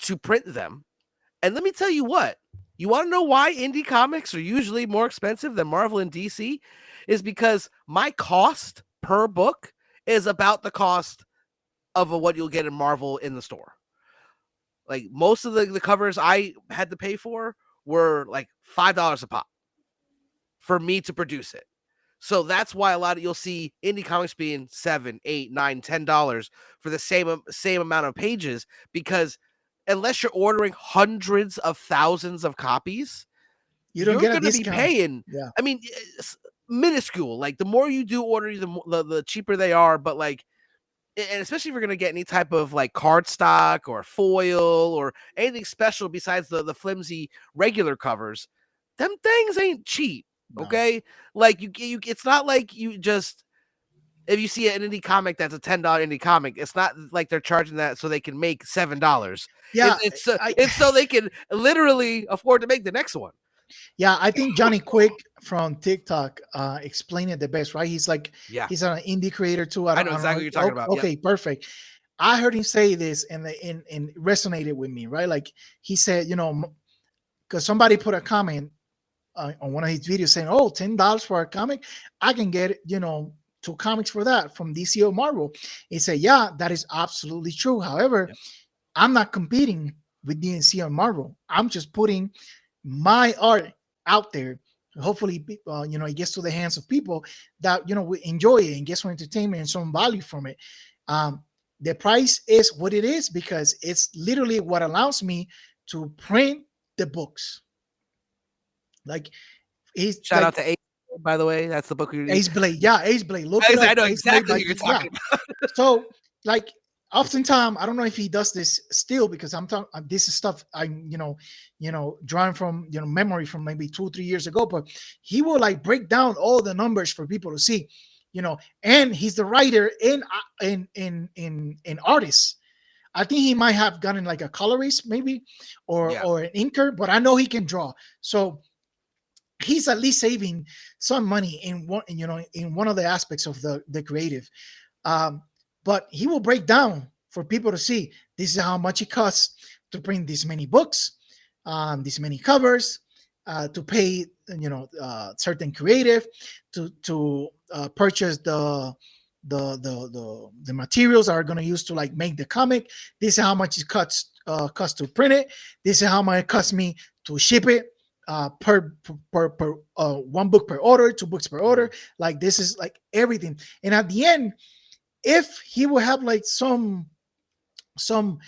[SPEAKER 1] to print them. And let me tell you what, you want to know why indie comics are usually more expensive than Marvel and DC? Is because my cost per book is about the cost of what you'll get in Marvel in the store. Like most of the covers I had to pay for were like $5 a pop for me to produce it. So that's why you'll see indie comics being $7, $8, $9, $10 for the same amount of pages, because unless you're ordering hundreds of thousands of copies,
[SPEAKER 2] you're going to
[SPEAKER 1] be paying.
[SPEAKER 2] Yeah.
[SPEAKER 1] I mean, it's minuscule. Like the more you do order, the cheaper they are. But like, and especially if you're going to get any type of like card stock or foil or anything special besides the flimsy regular covers, them things ain't cheap. No. Okay, like you, it's not like you just, if you see an indie comic that's a $10 indie comic, it's not like they're charging that so they can make $7.
[SPEAKER 2] Yeah,
[SPEAKER 1] it's so they can literally afford to make the next one.
[SPEAKER 2] Yeah, I think Johnny Quick from TikTok explained it the best, right? He's like
[SPEAKER 1] Yeah,
[SPEAKER 2] he's an indie creator too.
[SPEAKER 1] I know
[SPEAKER 2] I don't
[SPEAKER 1] exactly
[SPEAKER 2] know.
[SPEAKER 1] what you're talking about. Yep.
[SPEAKER 2] Okay, perfect. I heard him say this and it resonated with me, right? Like he said, because somebody put a comment on one of his videos saying, "Oh, $10 for a comic, I can get two comics for that from DC or Marvel." He said, "Yeah, that is absolutely true. However,
[SPEAKER 1] Yep.
[SPEAKER 2] I'm not competing with DC or Marvel. I'm just putting my art out there. Hopefully, it gets to the hands of people that will enjoy it and get some entertainment and some value from it. Um, the price is what it is because it's literally what allows me to print the books. Like it's
[SPEAKER 1] Shout
[SPEAKER 2] like
[SPEAKER 1] out to A, by the way. That's the book
[SPEAKER 2] Ace Blade. Yeah, Ace Blade. Look it
[SPEAKER 1] I
[SPEAKER 2] up.
[SPEAKER 1] know
[SPEAKER 2] Ace Blade
[SPEAKER 1] exactly
[SPEAKER 2] by
[SPEAKER 1] who you're
[SPEAKER 2] yeah.
[SPEAKER 1] talking about.
[SPEAKER 2] So like oftentimes I don't know if he does this still because I'm talking this is stuff I'm drawing from memory from maybe 2 or 3 years ago, but he will like break down all the numbers for people to see, and he's the writer in artists. I think he might have gotten like a colorist maybe
[SPEAKER 1] Yeah,
[SPEAKER 2] or an inker, but I know he can draw. So he's at least saving some money in one of the aspects of the creative. um, but he will break down for people to see this is how much it costs to print this many books, this many covers, to pay certain creative, to purchase the materials that are going to use to like make the comic. This is how much it costs to print it. This is how much it costs me to ship it. Per one book per order, 2 books per order. Like this is like everything. And at the end, if he will have like some some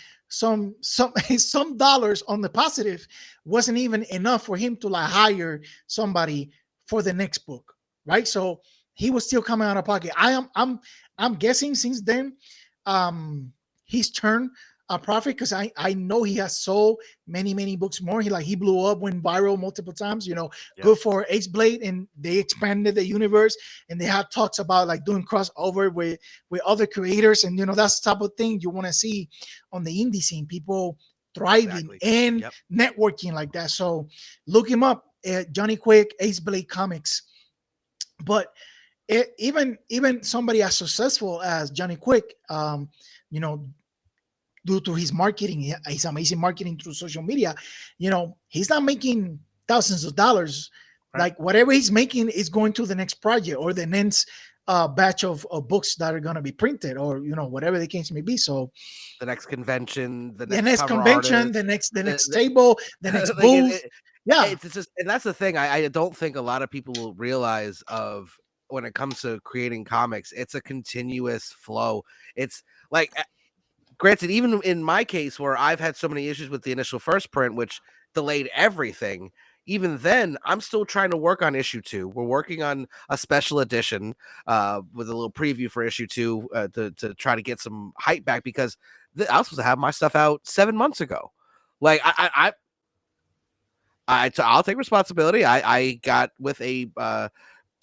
[SPEAKER 2] dollars on the positive, wasn't even enough for him to like hire somebody for the next book, right? So he was still coming out of pocket. I'm guessing since then he's turned a profit because I know he has sold many books more. He blew up, went viral multiple times,
[SPEAKER 1] yep,
[SPEAKER 2] good for Ace Blade, and they expanded the universe, and they have talks about like doing crossover with other creators, and that's the type of thing you want to see on the indie scene, people thriving
[SPEAKER 1] exactly.
[SPEAKER 2] and
[SPEAKER 1] Yep.
[SPEAKER 2] networking like that. So look him up, Johnny Quick, Ace Blade Comics. But even somebody as successful as Johnny Quick, you know due to his marketing, his amazing marketing through social media, he's not making thousands of dollars.
[SPEAKER 1] Right.
[SPEAKER 2] Like whatever he's making is going to the next project or the next batch of books that are going to be printed, or whatever the case may be. So
[SPEAKER 1] The next convention, the
[SPEAKER 2] the
[SPEAKER 1] next
[SPEAKER 2] next
[SPEAKER 1] cover
[SPEAKER 2] convention,
[SPEAKER 1] artist,
[SPEAKER 2] the next
[SPEAKER 1] the
[SPEAKER 2] table, the next
[SPEAKER 1] like
[SPEAKER 2] booth. Yeah,
[SPEAKER 1] it's just, and that's the thing. I don't think a lot of people will realize of when it comes to creating comics. It's a continuous flow. It's like, granted, even in my case where I've had so many issues with the initial first print, which delayed everything. Even then, I'm still trying to work on issue 2. We're working on a special edition with a little preview for issue 2 to try to get some hype back because I was supposed to have my stuff out 7 months ago. Like I'll take responsibility. I got with a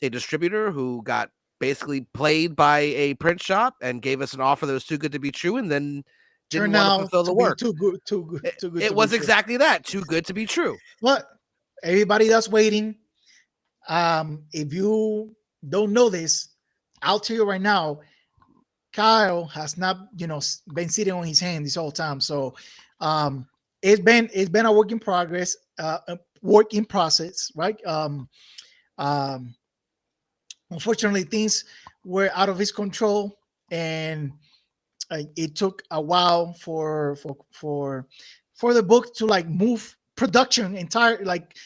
[SPEAKER 1] distributor who got basically played by a print shop and gave us an offer that was too good to be true, and then didn't
[SPEAKER 2] turn
[SPEAKER 1] want to
[SPEAKER 2] out
[SPEAKER 1] fulfill the
[SPEAKER 2] to be
[SPEAKER 1] work.
[SPEAKER 2] too good, too good, too good
[SPEAKER 1] It
[SPEAKER 2] to be
[SPEAKER 1] was
[SPEAKER 2] true.
[SPEAKER 1] exactly that, too good to be true.
[SPEAKER 2] But everybody that's waiting, if you don't know this, I'll tell you right now, Kyle has not, been sitting on his hand this whole time. So um, it's been a work in progress, a work in process, right? Um, Unfortunately, things were out of his control, and it took a while for the book to like move production entire like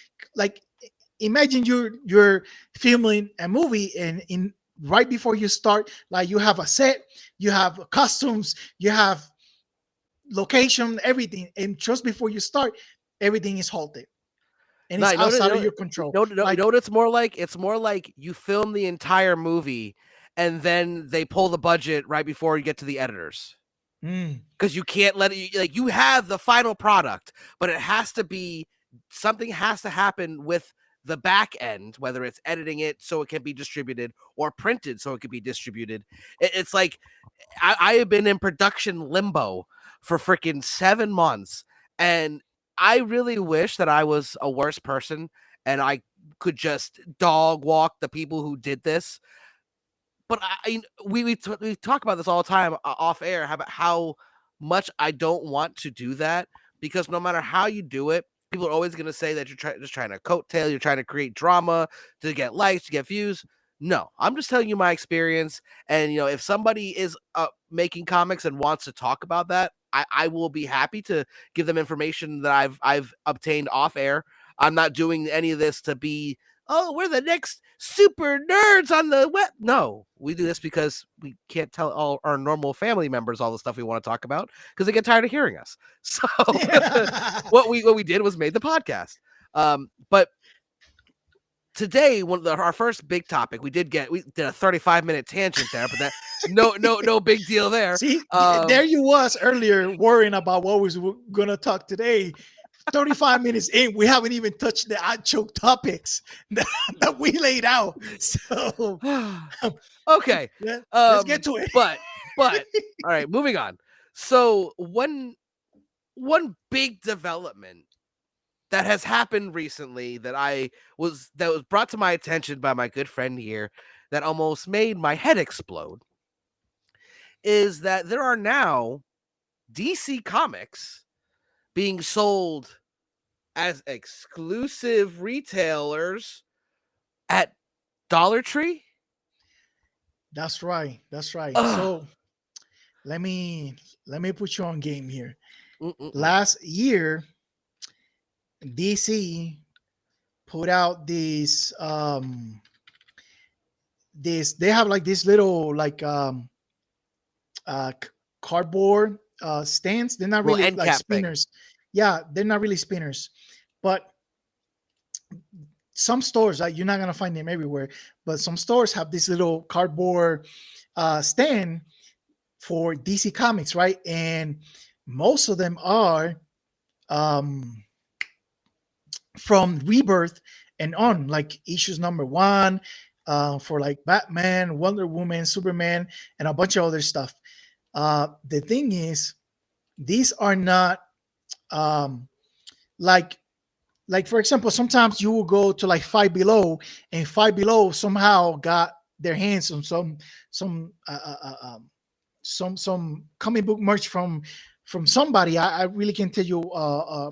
[SPEAKER 2] imagine you're filming a movie, and in right before you start, like you have a set, you have costumes, you have location, everything, and just before you start, everything is halted and
[SPEAKER 1] No,
[SPEAKER 2] it's outside of your control.
[SPEAKER 1] you know
[SPEAKER 2] Like
[SPEAKER 1] what it's more like? It's more like you film the entire movie and then they pull the budget right before you get to the editors.
[SPEAKER 2] mm,
[SPEAKER 1] Because you can't let it, like, you have the final product, but it has to be, something has to happen with the back end, whether it's editing it so it can be distributed or printed so it can be distributed. It's like I have been in production limbo for freaking 7 months, and I really wish that I was a worse person and I could just dog walk the people who did this. But we talk about this all the time off air about how much I don't want to do that, because no matter how you do it, people are always going to say that you're just trying to coattail, you're trying to create drama to get likes, to get views. No, I'm just telling you my experience. And, if somebody is making comics and wants to talk about that, I will be happy to give them information that I've obtained off air. I'm not doing any of this to be, oh, we're the next super nerds on the web. No, we do this because we can't tell all our normal family members all the stuff we want to talk about because they get tired of hearing us. So what we did was made the podcast. But today, our first big topic, we did a 35-minute tangent there, but that no big deal there.
[SPEAKER 2] See, there you was earlier worrying about what we was gonna talk today. 35 minutes in, we haven't even touched the actual topics that we laid out. So
[SPEAKER 1] okay,
[SPEAKER 2] let's get to it.
[SPEAKER 1] But all right, moving on. So one big development that has happened recently that was brought to my attention by my good friend here that almost made my head explode is that there are now DC Comics being sold as exclusive retailers at Dollar Tree.
[SPEAKER 2] That's right.
[SPEAKER 1] Ugh.
[SPEAKER 2] So let me put you on game here. Last year, DC put out these they have like this little like cardboard stands. They're not really like spinners. Yeah, they're not really spinners, but some stores, you're not gonna find them everywhere, but some stores have this little cardboard stand for DC Comics, right? And most of them are from Rebirth and on, like issues number 1 for like Batman, Wonder Woman, Superman, and a bunch of other stuff. The thing is, these are not like for example, sometimes you will go to like Five Below, and Five Below somehow got their hands on some comic book merch from somebody. I really can't tell you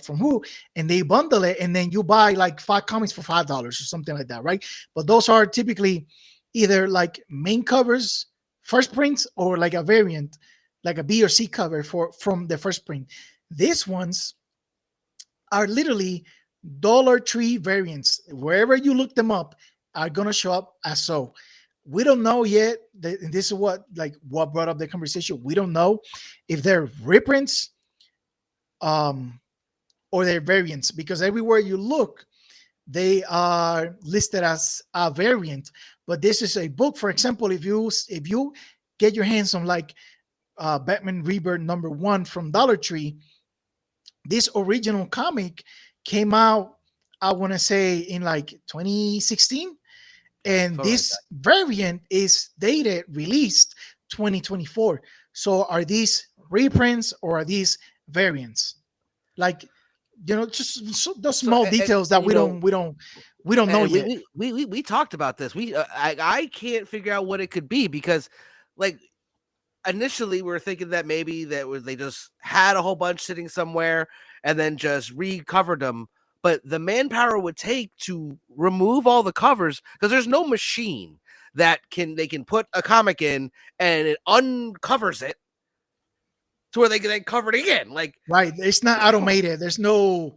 [SPEAKER 2] from who, and they bundle it, and then you buy like 5 comics for $5 or something like that, right? But those are typically either like main covers, first prints, or like a variant, like a B or C cover from the first print. These ones are literally Dollar Tree variants. Wherever you look them up, are gonna show up as so. We don't know yet. This is what brought up the conversation. We don't know if they're reprints or they're variants, because everywhere you look, they are listed as a variant. But this is a book. For example, if you get your hands on like Batman Rebirth number 1 from Dollar Tree, this original comic came out, I want to say, in like 2016. And this variant is dated, released 2024. So are these reprints or are these variants? Like, just those small details that we don't know yet.
[SPEAKER 1] We talked about this. I can't figure out what it could be, because like initially we were thinking that maybe they just had a whole bunch sitting somewhere and then just recovered them. But the manpower it would take to remove all the covers, because there's no machine that they can put a comic in and it uncovers it to where they can then cover it again. Like,
[SPEAKER 2] right, it's not automated. There's no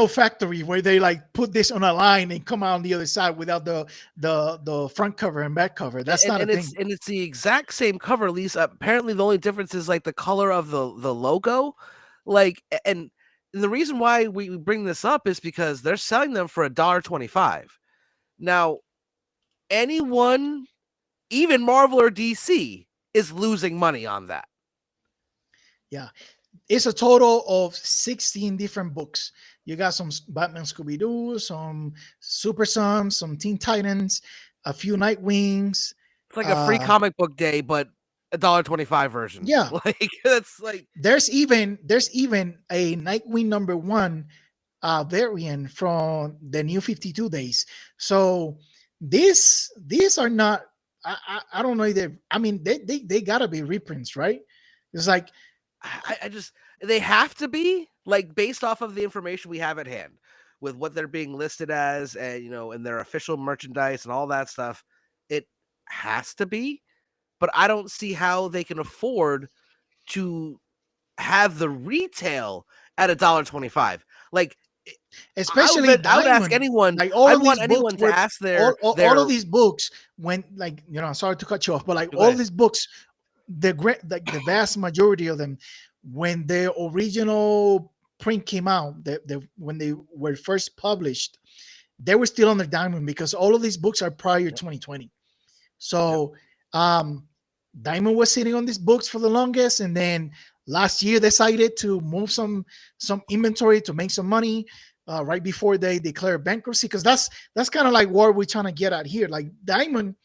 [SPEAKER 2] factory where they like put this on a line and come out on the other side without the front cover and back cover. That's not a thing.
[SPEAKER 1] And it's the exact same cover. At least apparently the only difference is like the color of the logo. Like, and the reason why we bring this up is because they're selling them for $1.25. Now, anyone, even Marvel or DC, is losing money on that.
[SPEAKER 2] Yeah. It's a total of 16 different books. You got some Batman Scooby-Doo, some Super Sons, some Teen Titans, a few Nightwings.
[SPEAKER 1] It's like a free comic book day, but $1.25 version.
[SPEAKER 2] Yeah.
[SPEAKER 1] Like, that's like
[SPEAKER 2] there's even a Nightwing number 1 variant from the New 52 days. So these are not. I don't know either. I mean, they gotta be reprints, right? It's like
[SPEAKER 1] I just they have to be like based off of the information we have at hand with what they're being listed as and and their official merchandise and all that stuff. It has to be, but I don't see how they can afford to have the retail at $1.25. Like
[SPEAKER 2] especially
[SPEAKER 1] I would ask
[SPEAKER 2] Diamond,
[SPEAKER 1] anyone.
[SPEAKER 2] like all
[SPEAKER 1] I'd
[SPEAKER 2] of these
[SPEAKER 1] want
[SPEAKER 2] books
[SPEAKER 1] anyone to
[SPEAKER 2] were
[SPEAKER 1] ask
[SPEAKER 2] all
[SPEAKER 1] their
[SPEAKER 2] of these books when, like, sorry to cut you off, but like
[SPEAKER 1] go
[SPEAKER 2] all
[SPEAKER 1] ahead.
[SPEAKER 2] these books, like the vast majority of them, when the original print came out, when they were first published, they were still on the Diamond because all of these books are prior
[SPEAKER 1] Yep.
[SPEAKER 2] 2020.
[SPEAKER 1] Yep.
[SPEAKER 2] So Diamond was sitting on these books for the longest, and then last year decided to move some inventory to make some money right before they declare bankruptcy. Because that's kind of like what we're trying to get at here. Like Diamond,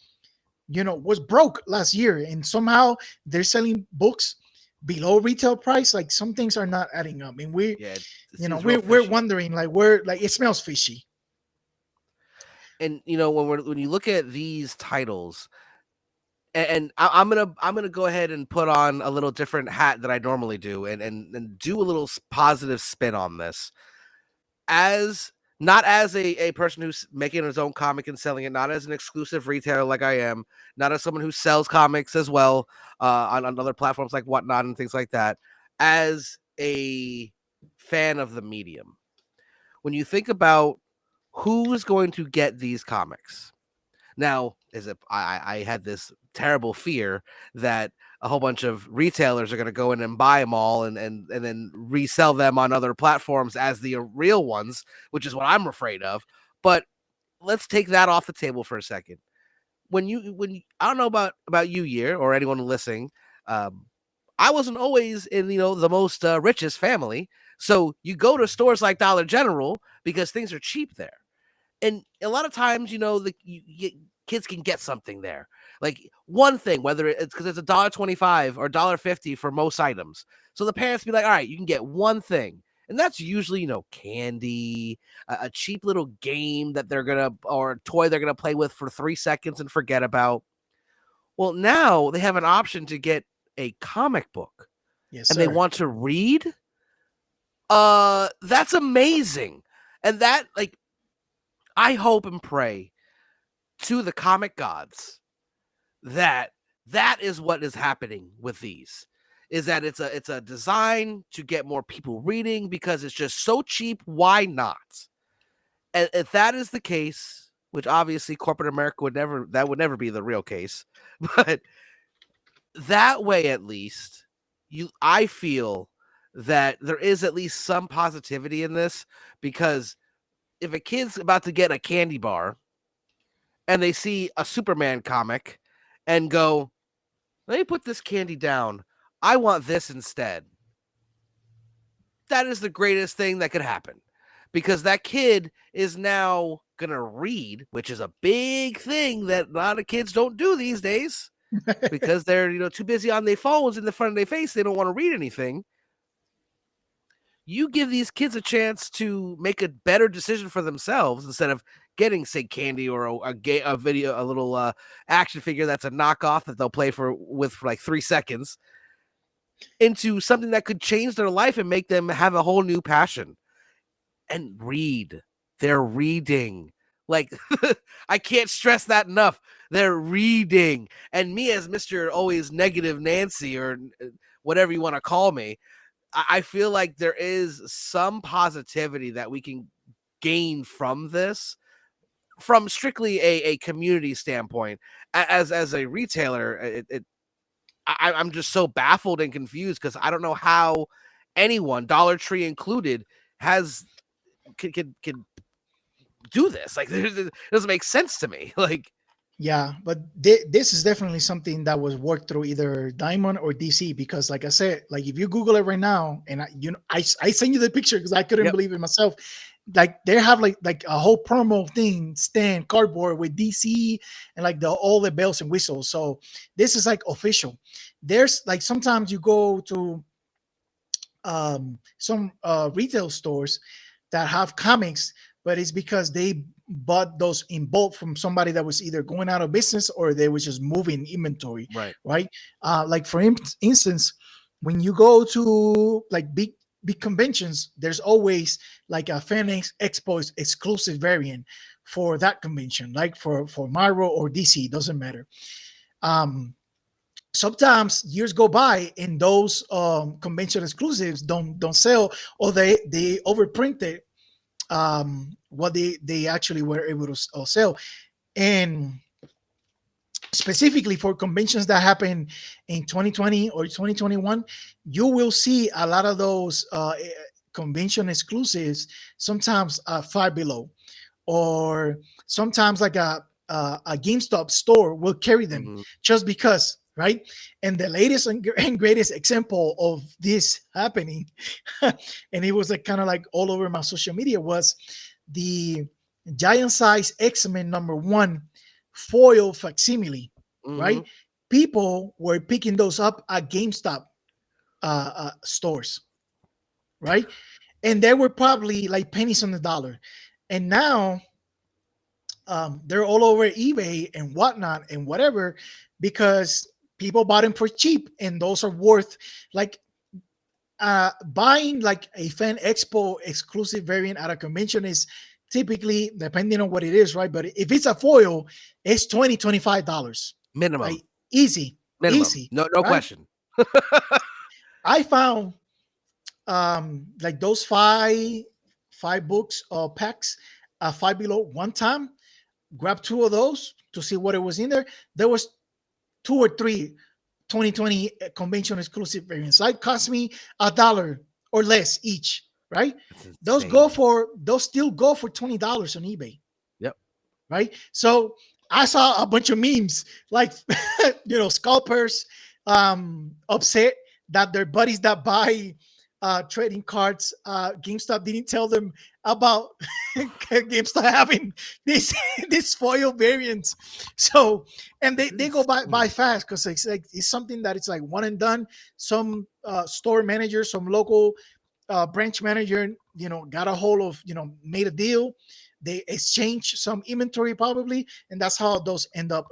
[SPEAKER 2] was broke last year, and somehow they're selling books below retail price. Like some things are not adding up, and
[SPEAKER 1] Yeah, it seems real
[SPEAKER 2] we're
[SPEAKER 1] fishy.
[SPEAKER 2] wondering, like, where, like, it smells fishy.
[SPEAKER 1] And when you look at these titles, and I'm gonna go ahead and put on a little different hat that I normally do, and do a little positive spin on this, as not as a person who's making his own comic and selling it, not as an exclusive retailer like I am, not as someone who sells comics as well on other platforms like Whatnot and things like that, as a fan of the medium. When you think about who's going to get these comics, now, is it? I had this terrible fear that a whole bunch of retailers are going to go in and buy them all and then resell them on other platforms as the real ones, which is what I'm afraid of. But let's take that off the table for a second. I don't know about you, Year, or anyone listening. Um, I wasn't always in the most richest family, so you go to stores like Dollar General because things are cheap there, and a lot of times, kids can get something there, like one thing, whether it's because it's $1.25 or $1.50 for most items. So the parents be like, "All right, you can get one thing," and that's usually candy, a cheap little game that they're gonna or a toy they're gonna play with for 3 seconds and forget about. Well, now they have an option to get a comic book,
[SPEAKER 2] Yes,
[SPEAKER 1] and they
[SPEAKER 2] sir.
[SPEAKER 1] want to read. That's amazing, and that like I hope and pray to the comic gods that that is what is happening with these, is that it's a design to get more people reading because it's just so cheap. Why not? And if that is the case, which obviously corporate America would never be the real case, but that way at least I feel that there is at least some positivity in this, because if a kid's about to get a candy bar and they see a Superman comic and go, "Let me put this candy down. I want this instead." That is the greatest thing that could happen, because that kid is now going to read, which is a big thing that a lot of kids don't do these days because they're, too busy on their phones in the front of their face. They don't want to read anything. You give these kids a chance to make a better decision for themselves instead of getting, say, candy or a video, a little action figure that's a knockoff that they'll play for like 3 seconds, into something that could change their life and make them have a whole new passion and read. They're reading. Like, I can't stress that enough. They're reading. And me, as Mr. Always Negative Nancy, or whatever you want to call me, I feel like there is some positivity that we can gain from this, from strictly a community standpoint. As a retailer, I'm just so baffled and confused because I don't know how anyone, Dollar Tree included, has can do this. Like, it doesn't make sense to me. Like,
[SPEAKER 2] Yeah, but this is definitely something that was worked through either Diamond or DC, because, like I said, like if you Google it right now, and I send you the picture because I couldn't
[SPEAKER 1] yep,
[SPEAKER 2] believe it myself. Like they have like a whole promo thing, stand cardboard with DC and like all the bells and whistles. So this is like official. There's like sometimes you go to some retail stores, that have comics, but it's because they bought those in bulk from somebody that was either going out of business or they was just moving inventory,
[SPEAKER 1] Right.
[SPEAKER 2] right? Like for instance, when you go to like big conventions, there's always like a expo exclusive variant for that convention, like for Marvel or DC, doesn't matter. Um, Sometimes years go by and those convention exclusives don't sell, or they overprinted what they actually were able to sell. And specifically for conventions that happen in 2020 or 2021, you will see a lot of those convention exclusives, sometimes Five Below, or sometimes like a GameStop store will carry them
[SPEAKER 1] Mm-hmm.
[SPEAKER 2] just because, right? And the latest and greatest example of this happening, and it was like kind of like all over my social media, was the giant size X-Men #1 foil facsimile,
[SPEAKER 1] Mm-hmm.
[SPEAKER 2] right? People were picking those up at GameStop stores, right? And they were probably like pennies on the dollar. And now they're all over eBay and whatnot and whatever, because people bought them for cheap, and those are worth like buying like a fan expo exclusive variant at a convention is typically, depending on what it is, right? But if it's a foil, it's $25,
[SPEAKER 1] Minimum.
[SPEAKER 2] like easy,
[SPEAKER 1] Minimum.
[SPEAKER 2] easy,
[SPEAKER 1] No
[SPEAKER 2] right?
[SPEAKER 1] question.
[SPEAKER 2] I found like those five books or packs, Five Below, one time, grabbed two of those to see what it was in there. There was two or three 2020 convention exclusive variants. Like cost me $1 or less each, right?
[SPEAKER 1] That's
[SPEAKER 2] Those
[SPEAKER 1] insane.
[SPEAKER 2] still go for $20 on eBay,
[SPEAKER 1] Yep.
[SPEAKER 2] right? So I saw a bunch of memes like scalpers upset that their buddies that buy trading cards, GameStop didn't tell them about GameStop having this this foil variants. So, and
[SPEAKER 1] It's
[SPEAKER 2] they go by
[SPEAKER 1] insane.
[SPEAKER 2] fast because it's like it's something that it's like one and done. Some store manager, some local branch manager, got a hold of, made a deal. They exchange some inventory probably, and that's how those end up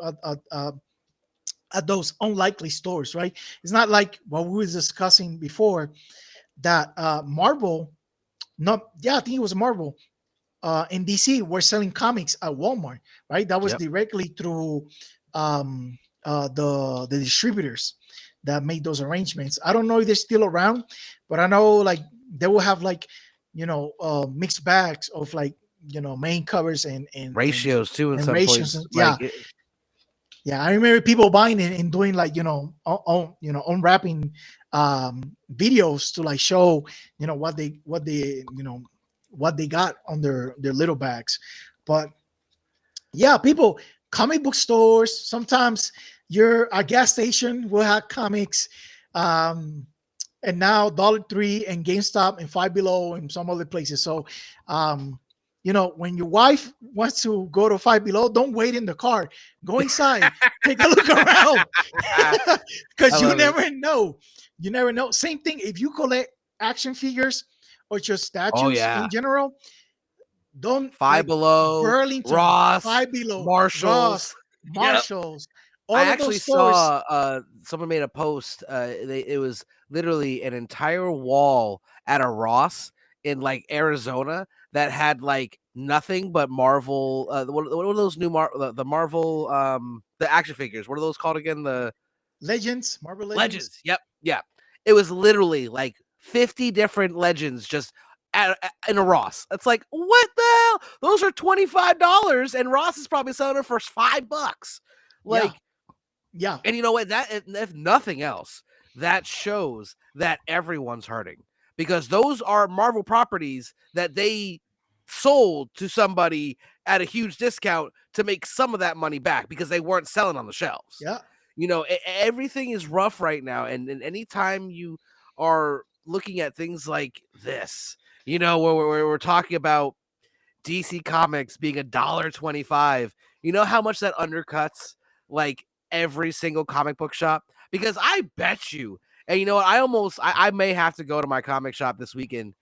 [SPEAKER 2] at those unlikely stores, right? It's not like what we were discussing before that Marvel, not yeah, I think it was Marvel in DC were selling comics at Walmart, right? That was
[SPEAKER 1] Yep.
[SPEAKER 2] directly through the distributors that made those arrangements. I don't know if they're still around, but I know like they will have like mixed bags of like main covers
[SPEAKER 1] Ratios too in
[SPEAKER 2] and
[SPEAKER 1] some
[SPEAKER 2] rations.
[SPEAKER 1] points.
[SPEAKER 2] Yeah,
[SPEAKER 1] Like it,
[SPEAKER 2] yeah. I remember people buying it and doing like unwrapping videos to like show what they got on their little bags. But yeah, people, comic book stores, sometimes your a gas station will have comics, um and now Dollar Tree and GameStop and Five Below and some other places. So um when your wife wants to go to Five Below, don't wait in the car, go inside, take a look around,
[SPEAKER 1] I
[SPEAKER 2] because
[SPEAKER 1] love it.
[SPEAKER 2] you never know. Same thing if you collect action figures or just
[SPEAKER 1] Oh
[SPEAKER 2] statues
[SPEAKER 1] yeah.
[SPEAKER 2] in general. Don't
[SPEAKER 1] Five
[SPEAKER 2] like
[SPEAKER 1] Below,
[SPEAKER 2] Burlington,
[SPEAKER 1] Ross,
[SPEAKER 2] Five Below, Ross,
[SPEAKER 1] Marshalls. Yep.
[SPEAKER 2] Marshalls,
[SPEAKER 1] I
[SPEAKER 2] all of those
[SPEAKER 1] actually
[SPEAKER 2] stores.
[SPEAKER 1] saw someone made a post. It was literally an entire wall at a Ross in like Arizona that had like nothing but Marvel. What are those new the Marvel the action figures? What are those called again? The
[SPEAKER 2] Legends, Marvel Legends.
[SPEAKER 1] Legends. Yep. Yeah. It was literally like 50 different legends just in a Ross. It's like, what the hell? Those are $25 and Ross is probably selling it for $5.
[SPEAKER 2] Yeah,
[SPEAKER 1] Like,
[SPEAKER 2] yeah,
[SPEAKER 1] and you know what? That if nothing else, that shows that everyone's hurting because those are Marvel properties that they sold to somebody at a huge discount to make some of that money back because they weren't selling on the shelves.
[SPEAKER 2] yeah,
[SPEAKER 1] Everything is rough right now, and anytime you are looking at things like this, where we're talking about DC Comics being $1.25. You know how much that undercuts like every single comic book shop? Because I bet you, and you know what, I may have to go to my comic shop this weekend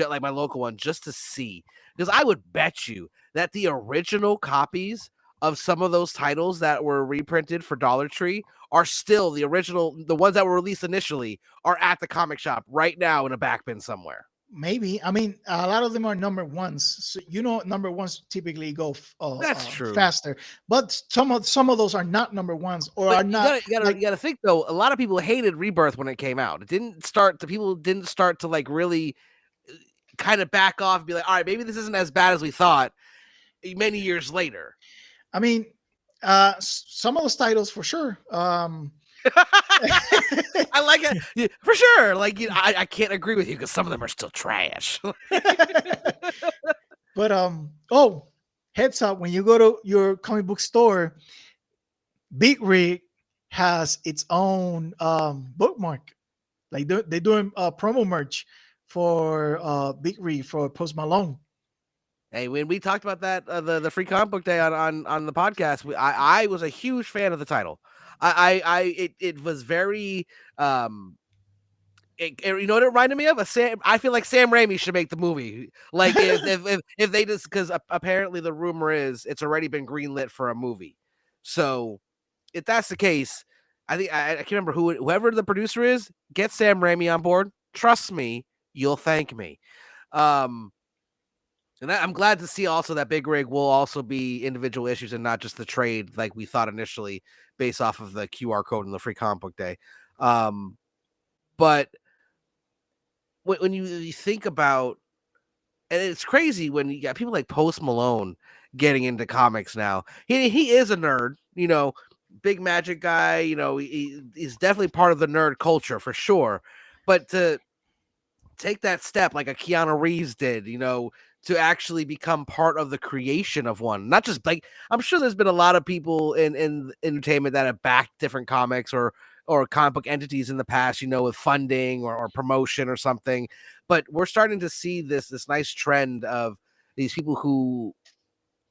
[SPEAKER 1] like my local one, just to see, because I would bet you that the original copies of some of those titles that were reprinted for Dollar Tree are still the original. The ones that were released initially are at the comic shop right now in a back bin somewhere.
[SPEAKER 2] Maybe. I mean, a lot of them are number ones. So, number ones typically go
[SPEAKER 1] That's true.
[SPEAKER 2] faster, but some of those are not number ones or
[SPEAKER 1] But
[SPEAKER 2] are not like.
[SPEAKER 1] you gotta think though. A lot of people hated Rebirth when it came out. It didn't start. The people didn't start to like really kind of back off and be like, all right, maybe this isn't as bad as we thought. Many years later.
[SPEAKER 2] I mean, some of those titles for sure.
[SPEAKER 1] I like it, yeah, for sure. Like, you know, I can't agree with you because some of them are still trash.
[SPEAKER 2] But oh, heads up, when you go to your comic book store, Big Rig has its own bookmark. Like they're doing promo merch for Big Rig for Post Malone.
[SPEAKER 1] Hey, when we talked about that the free comic book day on the podcast, I was a huge fan of the title. It was very you know what it reminded me of? I feel like Sam Raimi should make the movie. Like if they just, because apparently the rumor is it's already been greenlit for a movie. So if that's the case, I think I can't remember whoever the producer is. Get Sam Raimi on board. Trust me, you'll thank me. And I'm glad to see also that Big Rig will also be individual issues and not just the trade like we thought initially, based off of the QR code in the free comic book day. But when you think about, and it's crazy when you got people like Post Malone getting into comics now. He is a nerd, you know, big magic guy. You know, he's definitely part of the nerd culture for sure. But to take that step like a Keanu Reeves did, you know, to actually become part of the creation of one. Not just like, I'm sure there's been a lot of people in entertainment that have backed different comics or comic book entities in the past, you know, with funding or promotion or something. But we're starting to see this nice trend of these people who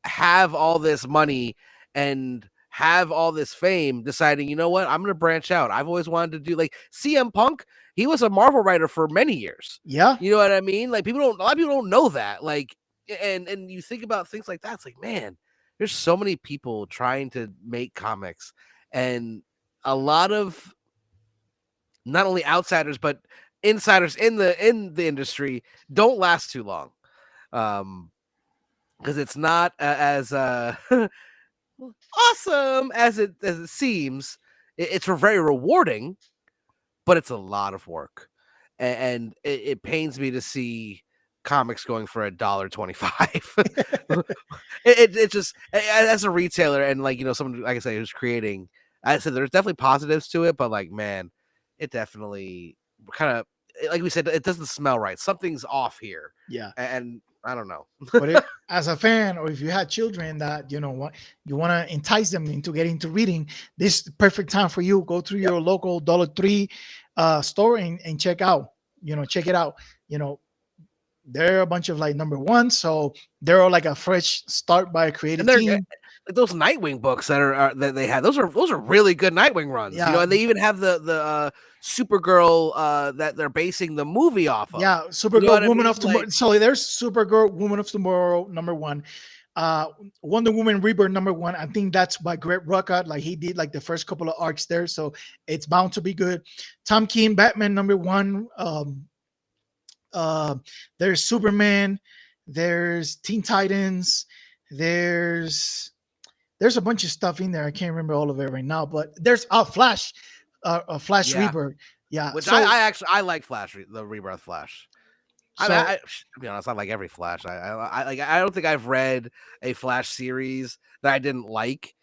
[SPEAKER 1] have all this money and have all this fame deciding, you know what, I'm going to branch out. I've always wanted to do, like CM Punk. He was a Marvel writer for many years.
[SPEAKER 2] Yeah.
[SPEAKER 1] You know what I mean? Like a lot of people don't know that. Like, and you think about things like that. It's like, man, there's so many people trying to make comics, and a lot of not only outsiders, but insiders in the industry don't last too long. Because it's not as awesome as it seems. It's very rewarding, but it's a lot of work, and it pains me to see comics going for $1.25. It just, as a retailer and like, you know, someone like I say who's creating, I said there's definitely positives to it, but like, man, it definitely kind of, like we said, it doesn't smell right. Something's off here.
[SPEAKER 2] Yeah.
[SPEAKER 1] And I don't know.
[SPEAKER 2] But as a fan, or if you had children that what you want to entice them into getting into reading, this is the perfect time for you. Go through
[SPEAKER 1] Yep.
[SPEAKER 2] your local Dollar Tree store and check out. Check it out. They're a bunch of like number one, so they're all like a fresh start by a creative
[SPEAKER 1] And they're
[SPEAKER 2] team.
[SPEAKER 1] like those Nightwing books that they had. Those are really good Nightwing runs.
[SPEAKER 2] Yeah.
[SPEAKER 1] You know, and they even have the Supergirl that they're basing the movie off of.
[SPEAKER 2] Yeah,
[SPEAKER 1] You know
[SPEAKER 2] Supergirl,
[SPEAKER 1] what I
[SPEAKER 2] Woman
[SPEAKER 1] mean?
[SPEAKER 2] of Tomorrow.
[SPEAKER 1] Like,
[SPEAKER 2] So there's Supergirl, Woman of Tomorrow, number one. Wonder Woman Rebirth, number one. I think that's by Greg Rucka. Like he did like the first couple of arcs there, so it's bound to be good. Tom King, Batman, number one. There's Superman. There's Teen Titans. There's a bunch of stuff in there. I can't remember all of it right now, but there's Flash, a Flash
[SPEAKER 1] yeah,
[SPEAKER 2] Rebirth. Yeah,
[SPEAKER 1] which
[SPEAKER 2] so
[SPEAKER 1] I actually I like Flash, the Rebirth Flash. I mean,
[SPEAKER 2] so
[SPEAKER 1] to be honest, I like every Flash. I don't think I've read a Flash series that I didn't like.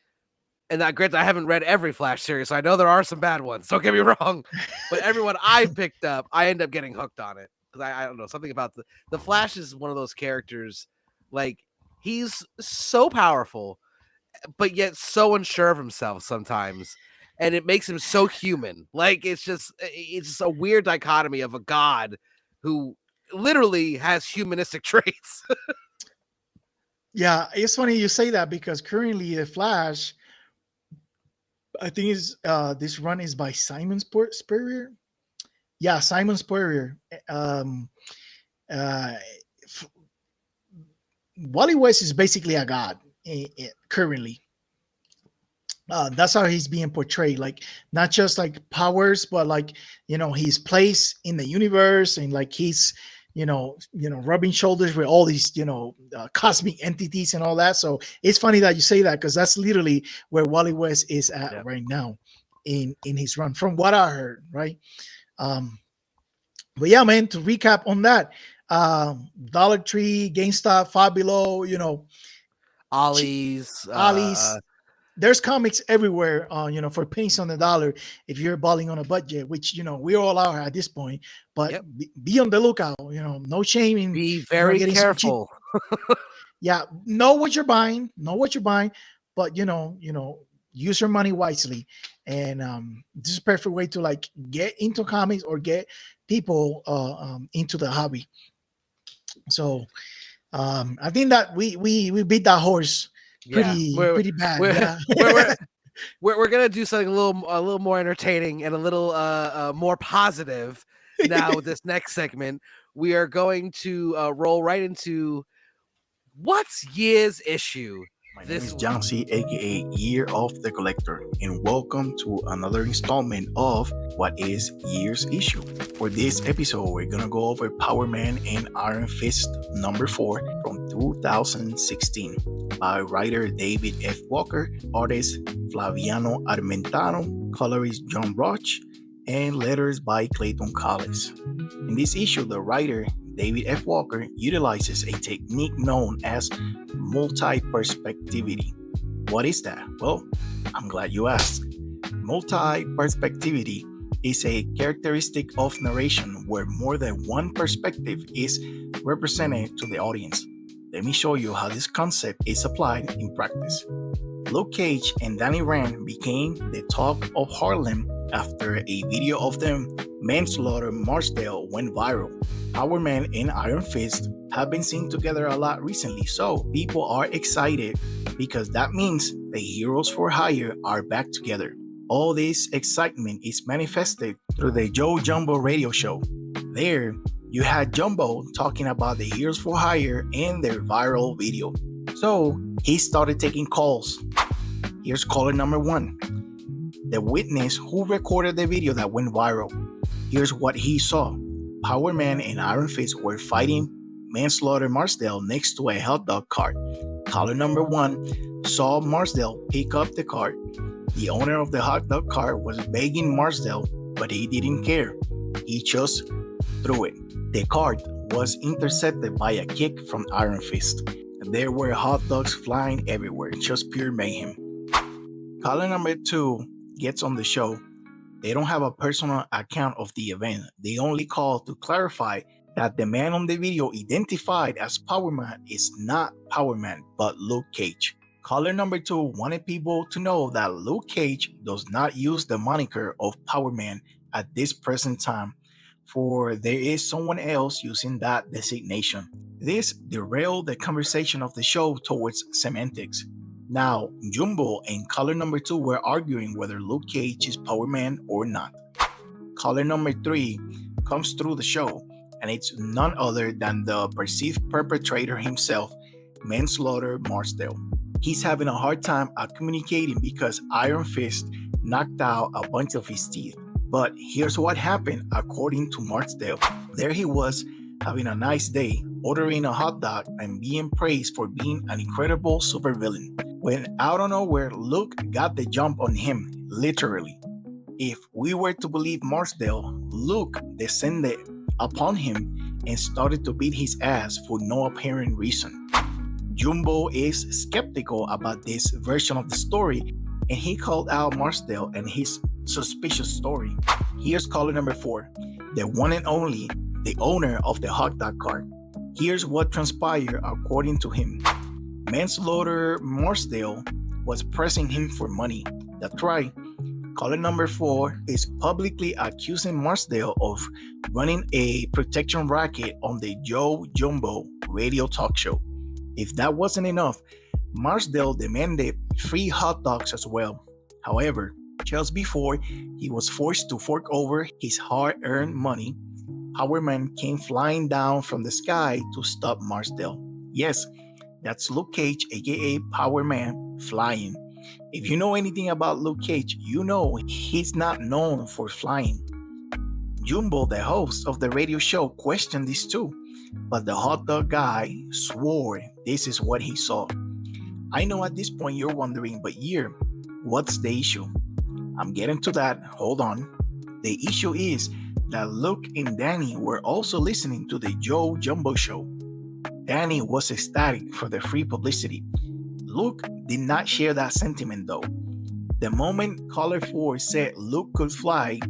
[SPEAKER 1] And that, granted, I haven't read every Flash series, so I know there are some bad ones. Don't get me wrong, but everyone I picked up, I end up getting hooked on it because I don't know, something about the Flash is one of those characters. Like, he's so powerful, but yet so unsure of himself sometimes, and it makes him so human. Like, it's just a weird dichotomy of a god who literally has humanistic traits.
[SPEAKER 2] yeah, it's funny you say that because currently the Flash, I think is this run is by Simon Spurrier. Yeah, Simon Spurrier. uh, Wally West is basically a god currently. That's how he's being portrayed, like not just like powers, but like his place in the universe, and like he's rubbing shoulders with all these cosmic entities and all that. So it's funny that you say that, because that's literally where Wally West is at
[SPEAKER 1] Yeah.
[SPEAKER 2] right now in his run, from what I heard, right? um but yeah, man, to recap on that, Dollar Tree, GameStop, Five Below,
[SPEAKER 1] Ollie's,
[SPEAKER 2] Ali's, there's comics everywhere, for pennies on the dollar if you're balling on a budget, which we all are at this point. But
[SPEAKER 1] yep.
[SPEAKER 2] be on the lookout. No shame in
[SPEAKER 1] Be very
[SPEAKER 2] getting some cheap.
[SPEAKER 1] careful.
[SPEAKER 2] Yeah, know what you're buying. But use your money wisely. And this is a perfect way to like get into comics or get people into the hobby. So I think that we beat that horse
[SPEAKER 1] Yeah,
[SPEAKER 2] pretty bad.
[SPEAKER 1] we're
[SPEAKER 2] Yeah.
[SPEAKER 1] we're gonna do something a little more entertaining and a little more positive now with this next segment. We are going to roll right into what's year's issue.
[SPEAKER 3] My name is Jancy, aka Year of the Collector, and welcome to another installment of What is Year's Issue. For this episode, we're gonna go over Power Man and Iron Fist number 4 from 2016 by writer David F. Walker, artist Flaviano Armentano, colorist John Roach, and letters by Clayton Collins. In this issue, the writer David F. Walker utilizes a technique known as multiperspectivity. What is that? Well, I'm glad you asked. Multiperspectivity is a characteristic of narration where more than one perspective is represented to the audience. Let me show you how this concept is applied in practice. Luke Cage and Danny Rand became the talk of Harlem after a video of them manslaughter Marsdale went viral. Power Man and Iron Fist have been seen together a lot recently, so people are excited because that means the heroes for hire are back together. All this excitement is manifested through the Joe Jumbo radio show. There, you had Jumbo talking about the heroes for hire and their viral video. So he started taking calls. Here's caller number 1. The witness who recorded the video that went viral. Here's what he saw. Power Man and Iron Fist were fighting manslaughter Marsdale next to a hot dog cart. Caller number 1 saw Marsdale pick up the cart. The owner of the hot dog cart was begging Marsdale, but he didn't care. He just threw it. The cart was intercepted by a kick from Iron Fist. There were hot dogs flying everywhere, just pure mayhem. Caller number 2 gets on the show. They don't have a personal account of the event. They only call to clarify that the man on the video identified as Power Man is not Power Man, but Luke Cage. Caller number 2 wanted people to know that Luke Cage does not use the moniker of Power Man at this present time, for there is someone else using that designation. This derailed the conversation of the show towards semantics. Now, Jumbo and caller number 2 were arguing whether Luke Cage is Power Man or not. Caller number 3 comes through the show, and it's none other than the perceived perpetrator himself, Manslaughter Marsdale. He's having a hard time at communicating because Iron Fist knocked out a bunch of his teeth. But here's what happened according to Marsdale. There he was, having a nice day, ordering a hot dog and being praised for being an incredible supervillain. When out of nowhere, Luke got the jump on him, literally. If we were to believe Marsdale, Luke descended upon him and started to beat his ass for no apparent reason. Jumbo is skeptical about this version of the story, and he called out Marsdale and his suspicious story. Here's caller number 4, the one and only, the owner of the hot dog cart. Here's what transpired according to him. Manslaughter Marsdale was pressing him for money. That's right. Caller number 4 is publicly accusing Marsdale of running a protection racket on the Joe Jumbo radio talk show. If that wasn't enough, Marsdale demanded free hot dogs as well. However, just before he was forced to fork over his hard-earned money, Power Man came flying down from the sky to stop Marsdale. Yes, that's Luke Cage, aka Power Man, flying. If you know anything about Luke Cage, you know he's not known for flying. Jumbo, the host of the radio show, questioned this too, but the hot dog guy swore this is what he saw. I know at this point you're wondering, but here, what's the issue? I'm getting to that, hold on. The issue is that Luke and Danny were also listening to the Joe Jumbo show. Danny was ecstatic for the free publicity. Luke did not share that sentiment though. The moment Caller 4 said Luke could fly,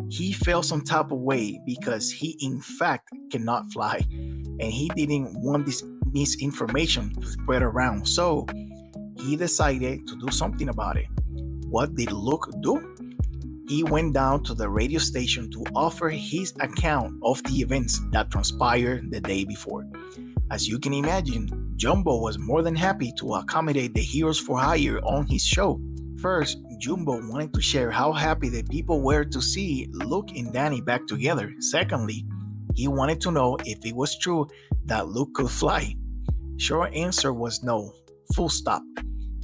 [SPEAKER 3] he felt some type of way because he in fact cannot fly, and he didn't want this misinformation to spread around, so he decided to do something about it. What did Luke do? He went down to the radio station to offer his account of the events that transpired the day before. As you can imagine, Jumbo was more than happy to accommodate the Heroes for Hire on his show. First, Jumbo wanted to share how happy the people were to see Luke and Danny back together. Secondly, he wanted to know if it was true that Luke could fly. Short answer was no. Full stop.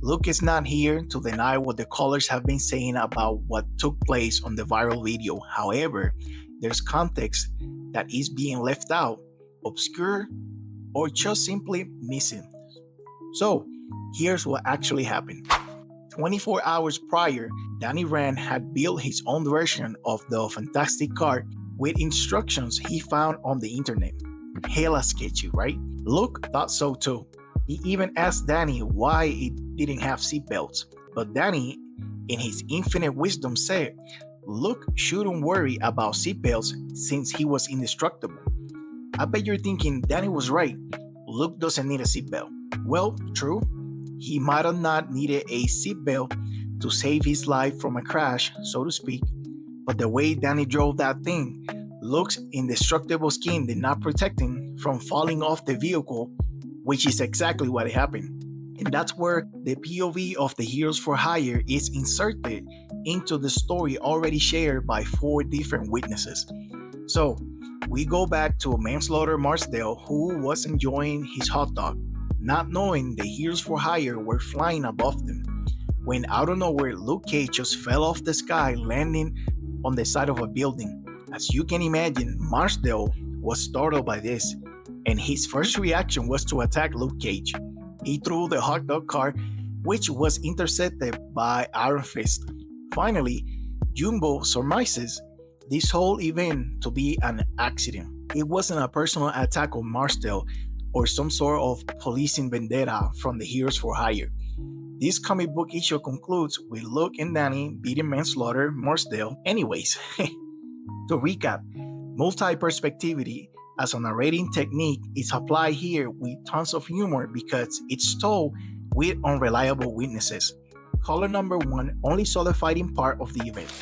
[SPEAKER 3] Luke is not here to deny what the callers have been saying about what took place on the viral video. However, there's context that is being left out, obscure, or just simply missing. So, here's what actually happened. 24 hours prior, Danny Rand had built his own version of the fantastic car with instructions he found on the internet. Hella sketchy, right? Luke thought so too. He even asked Danny why it didn't have seatbelts. But Danny, in his infinite wisdom, said Luke shouldn't worry about seatbelts since he was indestructible. I bet you're thinking Danny was right. Luke doesn't need a seatbelt. Well, true. He might have not needed a seatbelt to save his life from a crash, so to speak. But the way Danny drove that thing, Luke's indestructible skin did not protect him from falling off the vehicle, which is exactly what happened. And that's where the POV of the Heroes for Hire is inserted into the story already shared by 4 different witnesses. So, we go back to Manslaughter Marsdale, who was enjoying his hot dog, not knowing the Heroes for Hire were flying above them, when out of nowhere Luke Cage just fell off the sky, landing on the side of a building. As you can imagine, Marsdale was startled by this, and his first reaction was to attack Luke Cage. He threw the hot dog car, which was intercepted by Iron Fist. Finally, Jumbo surmises this whole event to be an accident. It wasn't a personal attack on Marsdale or some sort of policing vendetta from the Heroes for Hire. This comic book issue concludes with Luke and Danny beating Manslaughter Marsdale. Anyways, to recap, multi-perspectivity as a narrating technique is applied here with tons of humor because it's told with unreliable witnesses. Caller number 1 only saw the fighting part of the event.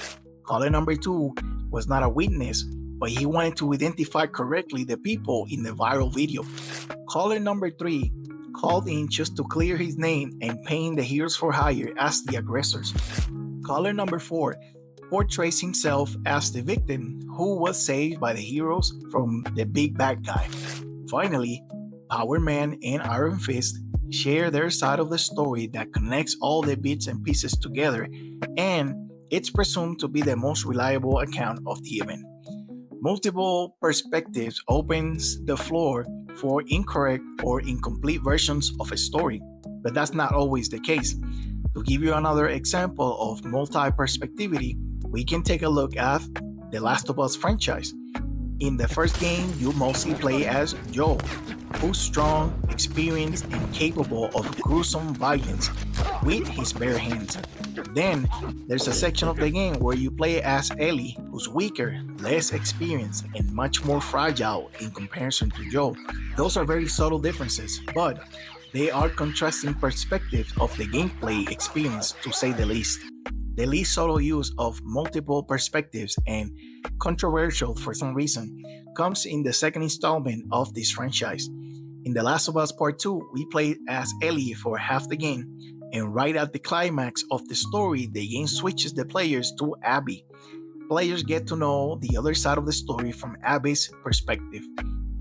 [SPEAKER 3] Caller number 2 was not a witness, but he wanted to identify correctly the people in the viral video. Caller number 3 called in just to clear his name and paint the Heroes for Hire as the aggressors. Caller number 4 portrays himself as the victim who was saved by the heroes from the big bad guy. Finally, Power Man and Iron Fist share their side of the story that connects all the bits and pieces together, and it's presumed to be the most reliable account of the event. Multiple perspectives opens the floor for incorrect or incomplete versions of a story, but that's not always the case. To give you another example of multi-perspectivity, we can take a look at The Last of Us franchise. In the first game, you mostly play as Joel, who's strong, experienced, and capable of gruesome violence with his bare hands. Then, there's a section of the game where you play as Ellie, who's weaker, less experienced, and much more fragile in comparison to Joel. Those are very subtle differences, but they are contrasting perspectives of the gameplay experience, to say the least. The least subtle use of multiple perspectives, and controversial for some reason, comes in the second installment of this franchise. In The Last of Us Part 2, we played as Ellie for half the game, and right at the climax of the story, the game switches the players to Abby. players get to know the other side of the story from Abby's perspective.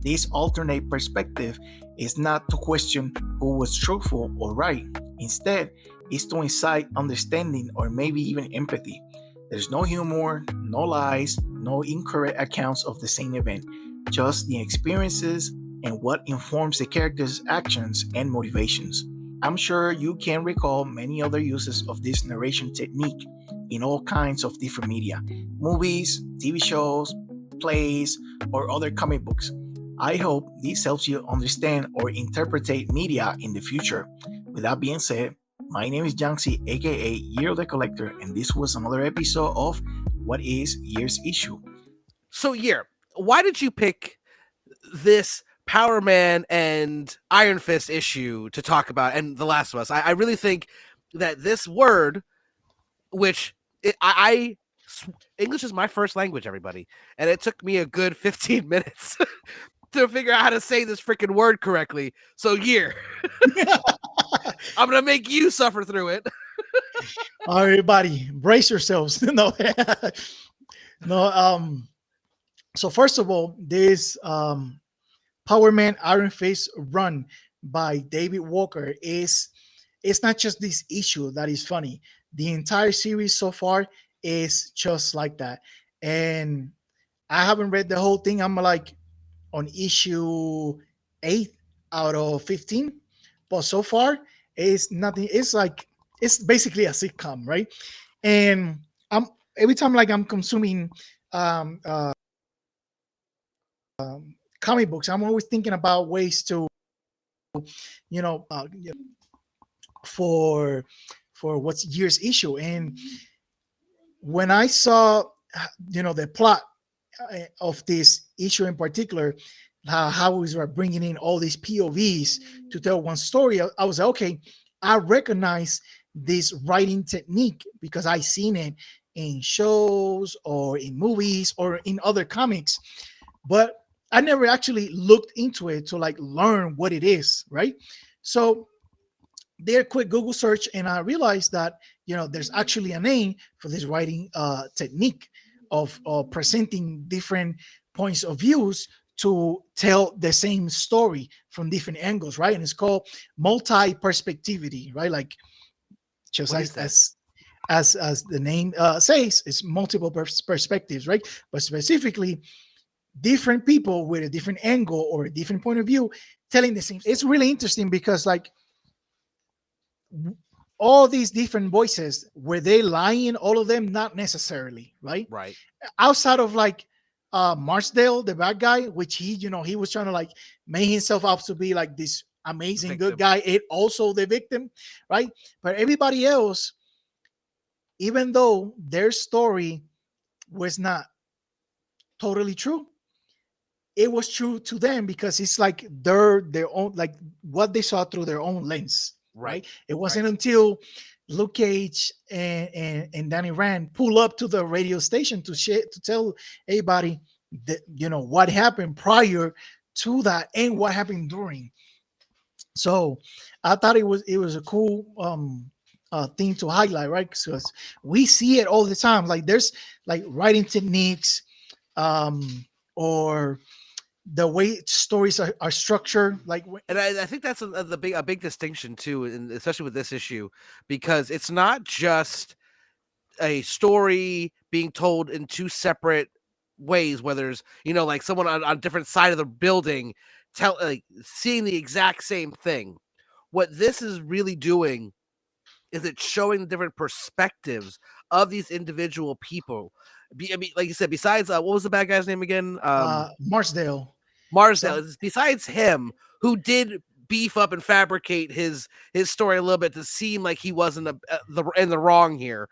[SPEAKER 3] This alternate perspective is not to question who was truthful or right. Instead, it's to incite understanding or maybe even empathy. There's no humor, no lies, no incorrect accounts of the same event, just the experiences and what informs the characters' actions and motivations. I'm sure you can recall many other uses of this narration technique in all kinds of different media: movies, TV shows, plays, or other comic books. I hope this helps you understand or interpret media in the future. With that being said, my name is Jiangxi, aka Year of the Collector, and this was another episode of What is Year's Issue.
[SPEAKER 1] So, Year, why did you pick this Power Man and Iron Fist issue to talk about, and The Last of Us? I really think that this word, which English is my first language, everybody, and it took me a good 15 minutes to figure out how to say this freaking word correctly. So, Year, I'm gonna make you suffer through it.
[SPEAKER 2] All right, everybody, brace yourselves. No, no. So first of all, this Power Man Iron Fist run by David Walker is, it's not just this issue that is funny. The entire series so far is just like that. And I haven't read the whole thing. I'm like on issue 8 out of 15. But so far, it's nothing. It's like, it's basically a sitcom, right? And I'm every time like I'm consuming um, uh, comic books, I'm always thinking about ways to, you know, uh, for what's year's issue. And when I saw, the plot of this issue in particular, how we were bringing in all these POVs to tell one story, I was like, okay, I recognize this writing technique because I seen it in shows or in movies or in other comics, but I never actually looked into it to like learn what it is, right? So did a quick Google search and I realized that there's actually a name for this writing technique of presenting different points of views to tell the same story from different angles, right? And it's called multi-perspectivity, right? Like just
[SPEAKER 1] What is that?
[SPEAKER 2] as the name says, it's multiple perspectives, right? But specifically, different people with a different angle or a different point of view telling the same. It's really interesting because like all these different voices, were they lying, all of them? Not necessarily, right?
[SPEAKER 1] Right.
[SPEAKER 2] Outside of like Marsdale, the bad guy, which he was trying to like make himself out to be like this amazing good
[SPEAKER 1] Victim.
[SPEAKER 2] guy, it also the victim, right? But everybody else, even though their story was not totally true, it was true to them because it's like their own, like what they saw through their own lens, right? It wasn't until Luke Cage and Danny Rand pull up to the radio station to tell everybody that what happened prior to that and what happened during. So I thought it was a cool thing to highlight, right? Because we see it all the time. Like there's like writing techniques, or the way stories are structured, like
[SPEAKER 1] and I think that's a big distinction too, and especially with this issue, because it's not just a story being told in two separate ways, where there's like someone on a different side of the building seeing the exact same thing. What this is really doing is it's showing the different perspectives of these individual people. I mean, like you said, besides what was the bad guy's name again?
[SPEAKER 2] Marsdale.
[SPEAKER 1] Marsdale. Besides him, who did beef up and fabricate his story a little bit to seem like he wasn't in the wrong here.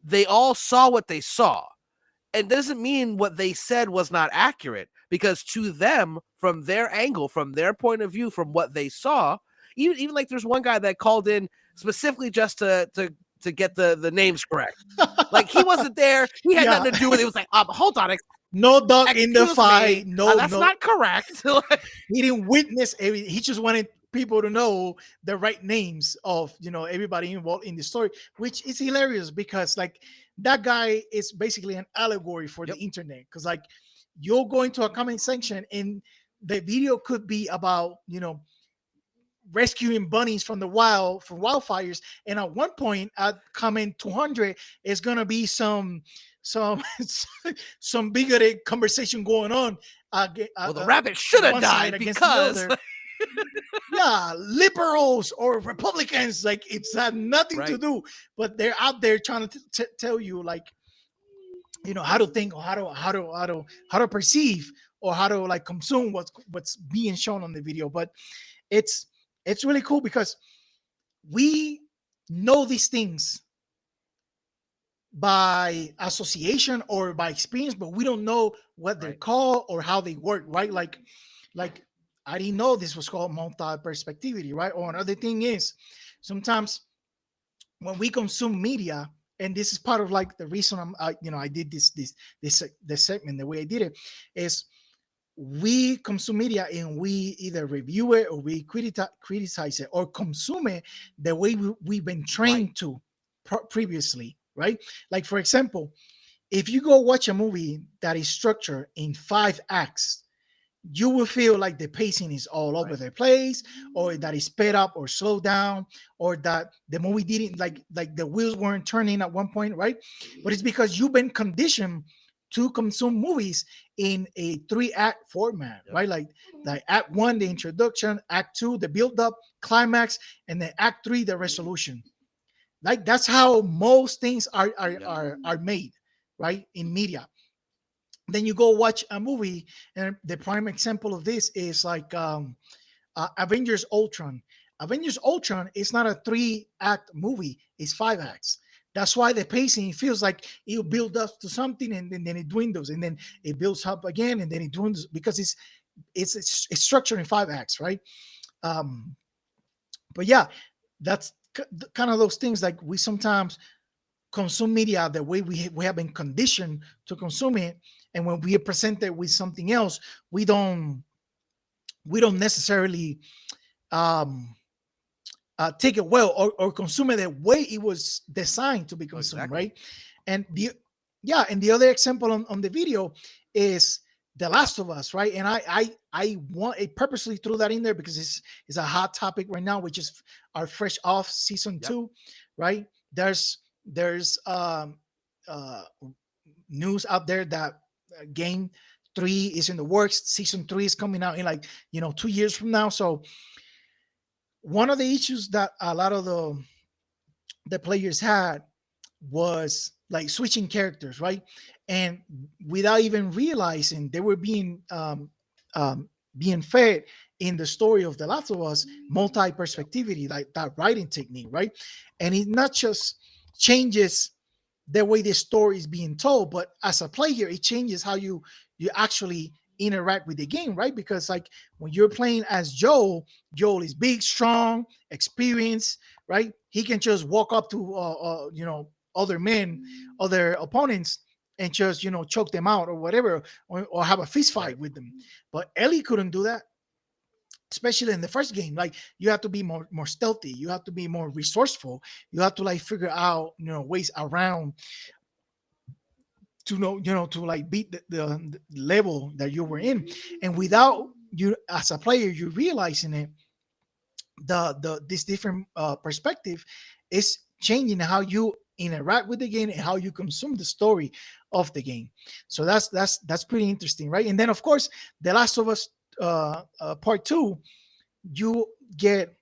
[SPEAKER 1] They all saw what they saw, and doesn't mean what they said was not accurate, because to them, from their angle, from their point of view, from what they saw, even like there's one guy that called in specifically just to get the names correct. Like he wasn't there, he had nothing to do with it. It was like, hold on,
[SPEAKER 2] no dog in the fight. No,
[SPEAKER 1] that's not correct.
[SPEAKER 2] He didn't witness he just wanted people to know the right names of everybody involved in the story, which is hilarious because like that guy is basically an allegory for the
[SPEAKER 1] Yep.
[SPEAKER 2] internet, because like you'll go into a comment section and the video could be about, you know, rescuing bunnies from the wild from wildfires, and at one point at comment 200 is going to be some some bigoted conversation going on,
[SPEAKER 1] Well, the rabbit should have
[SPEAKER 2] one side
[SPEAKER 1] died
[SPEAKER 2] against the
[SPEAKER 1] because
[SPEAKER 2] other. Yeah, liberals or Republicans, like it's had nothing to
[SPEAKER 1] right,
[SPEAKER 2] do, but they're out there trying to tell you, like, you know, how to think, or how to perceive, or how to like consume what's being shown on the video. But it's it's really cool because we know these things by association or by experience, but we don't know what they're
[SPEAKER 1] right,
[SPEAKER 2] called or how they work, right? Like I didn't know this was called multi-perspectivity, right? Or another thing is, sometimes when we consume media, and this is part of like the reason you know, I did this segment the way I did it, is we consume media and we either review it or we criticize it or consume it the way we've been
[SPEAKER 1] right.
[SPEAKER 2] trained to previously, right? Like, for example, if you go watch a movie that is structured in 5 acts, you will feel like the pacing is all over
[SPEAKER 1] Right.
[SPEAKER 2] the place, or that is sped up or slowed down, or that the movie didn't like the wheels weren't turning at one point, right? But it's because you've been conditioned to consume movies in a 3 act format,
[SPEAKER 1] Yep.
[SPEAKER 2] right? Like act one, the introduction; act two, the build up, climax; and then act three, the resolution. Like that's how most things
[SPEAKER 1] Yep.
[SPEAKER 2] are made, right? In media. Then you go watch a movie, and the prime example of this is like Avengers Ultron. Avengers Ultron is not a 3 act movie; it's 5 acts. That's why the pacing feels like it'll build up to something, and then it dwindles, and then it builds up again, and then it dwindles, because it's structured in 5 acts, right? Um, but yeah, that's kind of those things. Like, we sometimes consume media the way we have been conditioned to consume it, and when we are presented with something else, we don't necessarily um take it well, or consume it the way it was designed to be
[SPEAKER 1] Oh,
[SPEAKER 2] consumed,
[SPEAKER 1] exactly.
[SPEAKER 2] right? And the other example on the video is The Last of Us, right? And I want I purposely threw that in there because it's a hot topic right now, which is our fresh off season
[SPEAKER 1] Yep.
[SPEAKER 2] 2, right? There's uh news out there that game 3 is in the works. Season 3 is coming out in, like, 2 years from now. So one of the issues that a lot of the players had was like switching characters, right? And without even realizing, they were being fed in the story of The Last of Us
[SPEAKER 1] Yep.
[SPEAKER 2] multi-perspectivity, like that writing technique, right? And it not just changes the way the story is being told, but as a player, it changes how you actually interact with the game, right? Because like when you're playing as Joel is big, strong, experienced, right? He can just walk up to other men, other opponents, and just choke them out or whatever, or have a fist
[SPEAKER 1] Right.
[SPEAKER 2] fight with them. But Ellie couldn't do that, especially in the first game. Like, you have to be more stealthy, you have to be more resourceful, you have to like figure out ways around to to like beat the level that you were in. And without you as a player you realizing it, the this different perspective is changing how you interact with the game and how you consume the story of the game. So that's pretty interesting, right? And then of course, The Last of Us part 2, you get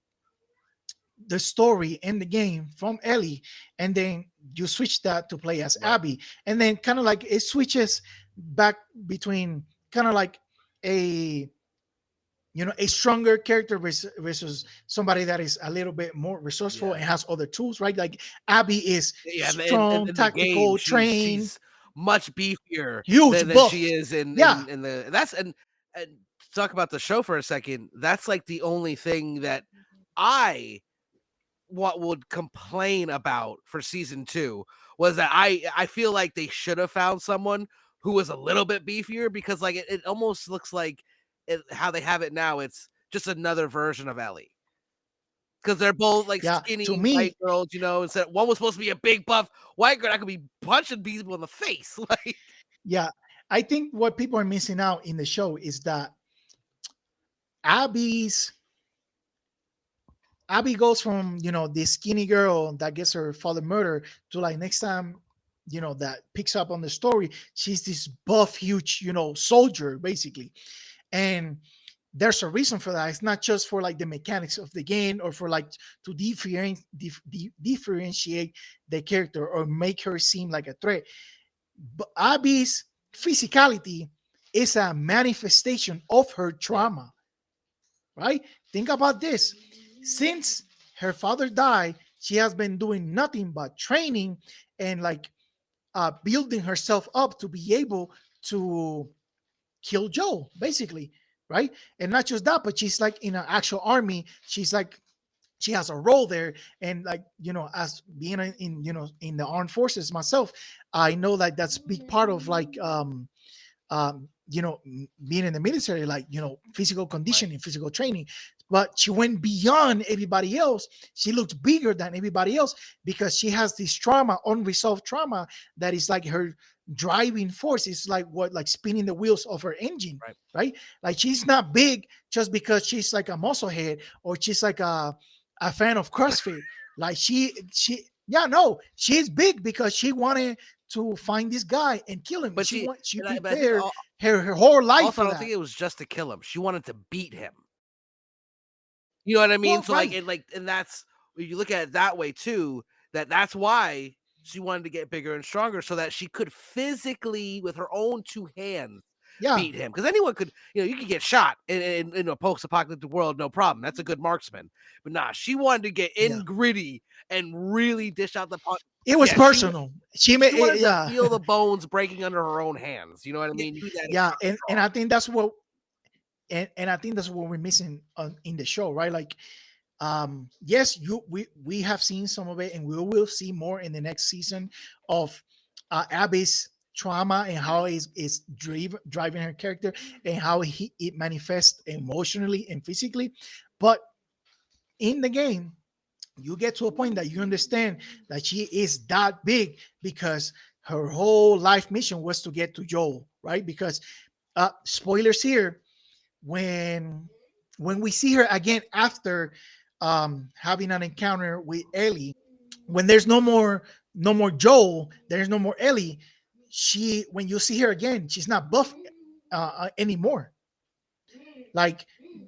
[SPEAKER 2] the story in the game from Ellie, and then you switch that to play as
[SPEAKER 1] Right.
[SPEAKER 2] Abby, and then kind of like it switches back between kind of like a a stronger character versus somebody that is a little bit more resourceful
[SPEAKER 1] Yeah.
[SPEAKER 2] and has other tools, right? Like Abby is
[SPEAKER 1] Yeah.
[SPEAKER 2] strong,
[SPEAKER 1] In the game,
[SPEAKER 2] tactical, trained,
[SPEAKER 1] she's much beefier
[SPEAKER 2] huge,
[SPEAKER 1] than she
[SPEAKER 2] buff.
[SPEAKER 1] is
[SPEAKER 2] Yeah,
[SPEAKER 1] in the that's and talk about the show for a second. That's like the only thing that I what would complain about for season 2 was that I feel like they should have found someone who was a little bit beefier, because like it almost looks like how they have it now, it's just another version of Ellie. because they're both like
[SPEAKER 2] Yeah, to
[SPEAKER 1] skinny
[SPEAKER 2] me,
[SPEAKER 1] white girls, instead one was supposed to be a big buff white girl that could be punching people in the face. Like,
[SPEAKER 2] yeah, I think what people are missing out in the show is that Abby's Abby goes from this skinny girl that gets her father murdered to like next time that picks up on the story, she's this buff, huge soldier basically, and there's a reason for that. It's not just for like the mechanics of the game or for like to differentiate the character or make her seem like a threat. But Abby's physicality is a manifestation of her
[SPEAKER 1] right,
[SPEAKER 2] trauma, right? Think about this. Since her father died, she has been doing nothing but training and like building herself up to be able to kill Joe, basically, right? And not just that, but she's like in an actual army. She's like she has a role there, and like as being in in the armed forces myself, I know like that's big part of like being in the military, like physical
[SPEAKER 1] right.
[SPEAKER 2] conditioning, physical training. But she went beyond everybody else. She looked bigger than everybody else because she has this trauma, unresolved trauma, that is like her driving force. It's like what, like spinning the wheels of her engine,
[SPEAKER 1] Right.
[SPEAKER 2] right? Like she's not big just because she's like a muscle head or she's like a fan of CrossFit. Like yeah, no, she's big because she wanted to find this guy and kill him.
[SPEAKER 1] But
[SPEAKER 2] She
[SPEAKER 1] but I think
[SPEAKER 2] prepared her whole life
[SPEAKER 1] also I
[SPEAKER 2] for
[SPEAKER 1] don't
[SPEAKER 2] that.
[SPEAKER 1] think it was just to kill him. She wanted to beat him. You know what I mean?
[SPEAKER 2] Well,
[SPEAKER 1] So
[SPEAKER 2] right.
[SPEAKER 1] and that's when you look at it that way too, that's why she wanted to get bigger and stronger so that she could physically, with her own two hands,
[SPEAKER 2] Yeah.
[SPEAKER 1] beat him. Because anyone could, you could get shot in a post-apocalyptic world, no problem. That's a good marksman. But nah, she wanted to get
[SPEAKER 2] Yeah.
[SPEAKER 1] in gritty and really dish out the punch.
[SPEAKER 2] It was
[SPEAKER 1] Yeah,
[SPEAKER 2] personal. She made
[SPEAKER 1] she wanted to
[SPEAKER 2] yeah.
[SPEAKER 1] feel the bones breaking under her own hands. You know what I mean? You do that if
[SPEAKER 2] Yeah,
[SPEAKER 1] you're
[SPEAKER 2] and
[SPEAKER 1] strong.
[SPEAKER 2] I think that's what and I think that's what we're missing in the show, right? Like yes, we have seen some of it and we will see more in the next season of Abby's trauma and how is driving her character and how it manifests emotionally and physically. But in the game, you get to a point that you understand that she is that big because her whole life mission was to get to Joel, right? Because spoilers here, when we see her again after having an encounter with Ellie, when there's no more Joel, there's no more Ellie. She When you see her again, she's not buff anymore. Like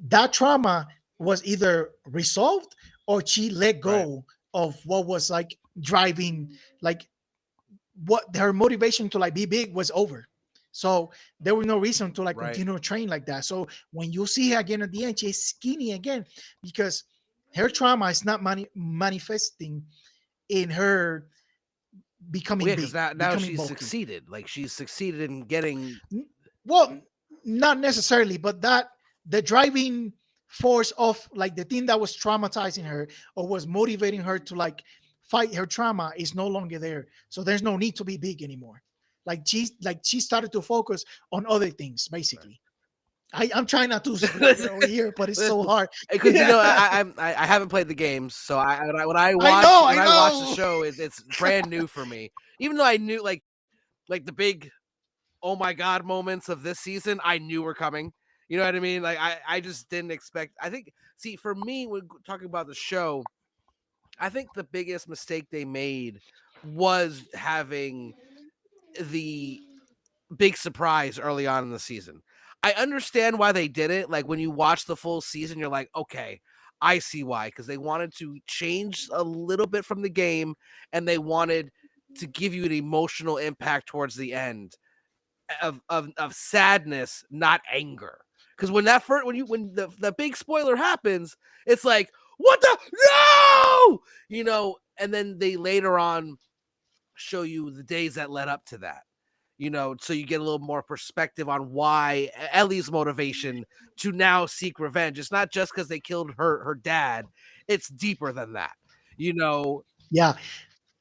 [SPEAKER 2] that trauma was either resolved or she let
[SPEAKER 1] Right.
[SPEAKER 2] go of what was like driving, like what her motivation to like be big was over. So there was no reason to like
[SPEAKER 1] Right.
[SPEAKER 2] continue to train like that. So when you see her again at the end, she's skinny again because her trauma is not manifesting in her
[SPEAKER 1] Well,
[SPEAKER 2] becoming
[SPEAKER 1] yeah, because
[SPEAKER 2] big,
[SPEAKER 1] now
[SPEAKER 2] becoming
[SPEAKER 1] she's
[SPEAKER 2] bulky.
[SPEAKER 1] succeeded. Like she's succeeded in getting
[SPEAKER 2] Well, not necessarily, but that the driving force of like the thing that was traumatizing her or was motivating her to like fight her trauma is no longer there. So there's no need to be big anymore. She started to focus on other things basically. I'm trying not to spoil over here, but it's so hard.
[SPEAKER 1] because
[SPEAKER 2] Yeah.
[SPEAKER 1] I haven't played the games, so when I
[SPEAKER 2] I
[SPEAKER 1] watch
[SPEAKER 2] know,
[SPEAKER 1] when
[SPEAKER 2] I
[SPEAKER 1] I watch the
[SPEAKER 2] know.
[SPEAKER 1] show, it's brand new for me. Even though I knew like the big oh my god moments of this season, I knew were coming. You know what I mean? Like I just didn't expect. I think see for me when talking about the show, I think the biggest mistake they made was having the big surprise early on in the season. I understand why they did it. Like when you watch the full season, you're like, okay, I see why. Because they wanted to change a little bit from the game and they wanted to give you an emotional impact towards the end of sadness, not anger. Because when that first when the big spoiler happens, it's like, what the no, and then they later on show you the days that led up to that. So you get a little more perspective on why Ellie's motivation to now seek revenge. It's not just because they killed her dad. It's deeper than that. You know,
[SPEAKER 2] Yeah.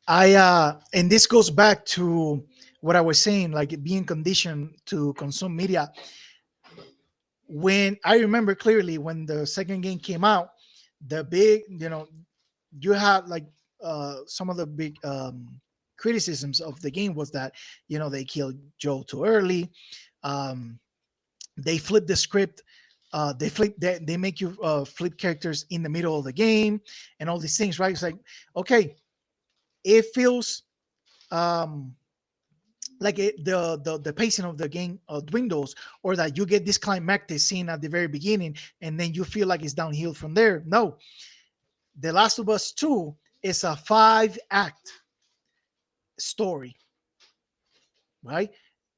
[SPEAKER 2] And this goes back to what I was saying, like being conditioned to consume media. When I remember clearly when the second game came out, the big, you had like some of the big criticisms of the game was that they killed Joe too early. Um, they flip the script. They make you flip characters in the middle of the game and all these things, right? It's like, okay, it feels um like the pacing of the game dwindles, or that you get this climactic scene at the very beginning and then you feel like it's downhill from there. No, The Last of Us 2 is a 5-act story, right?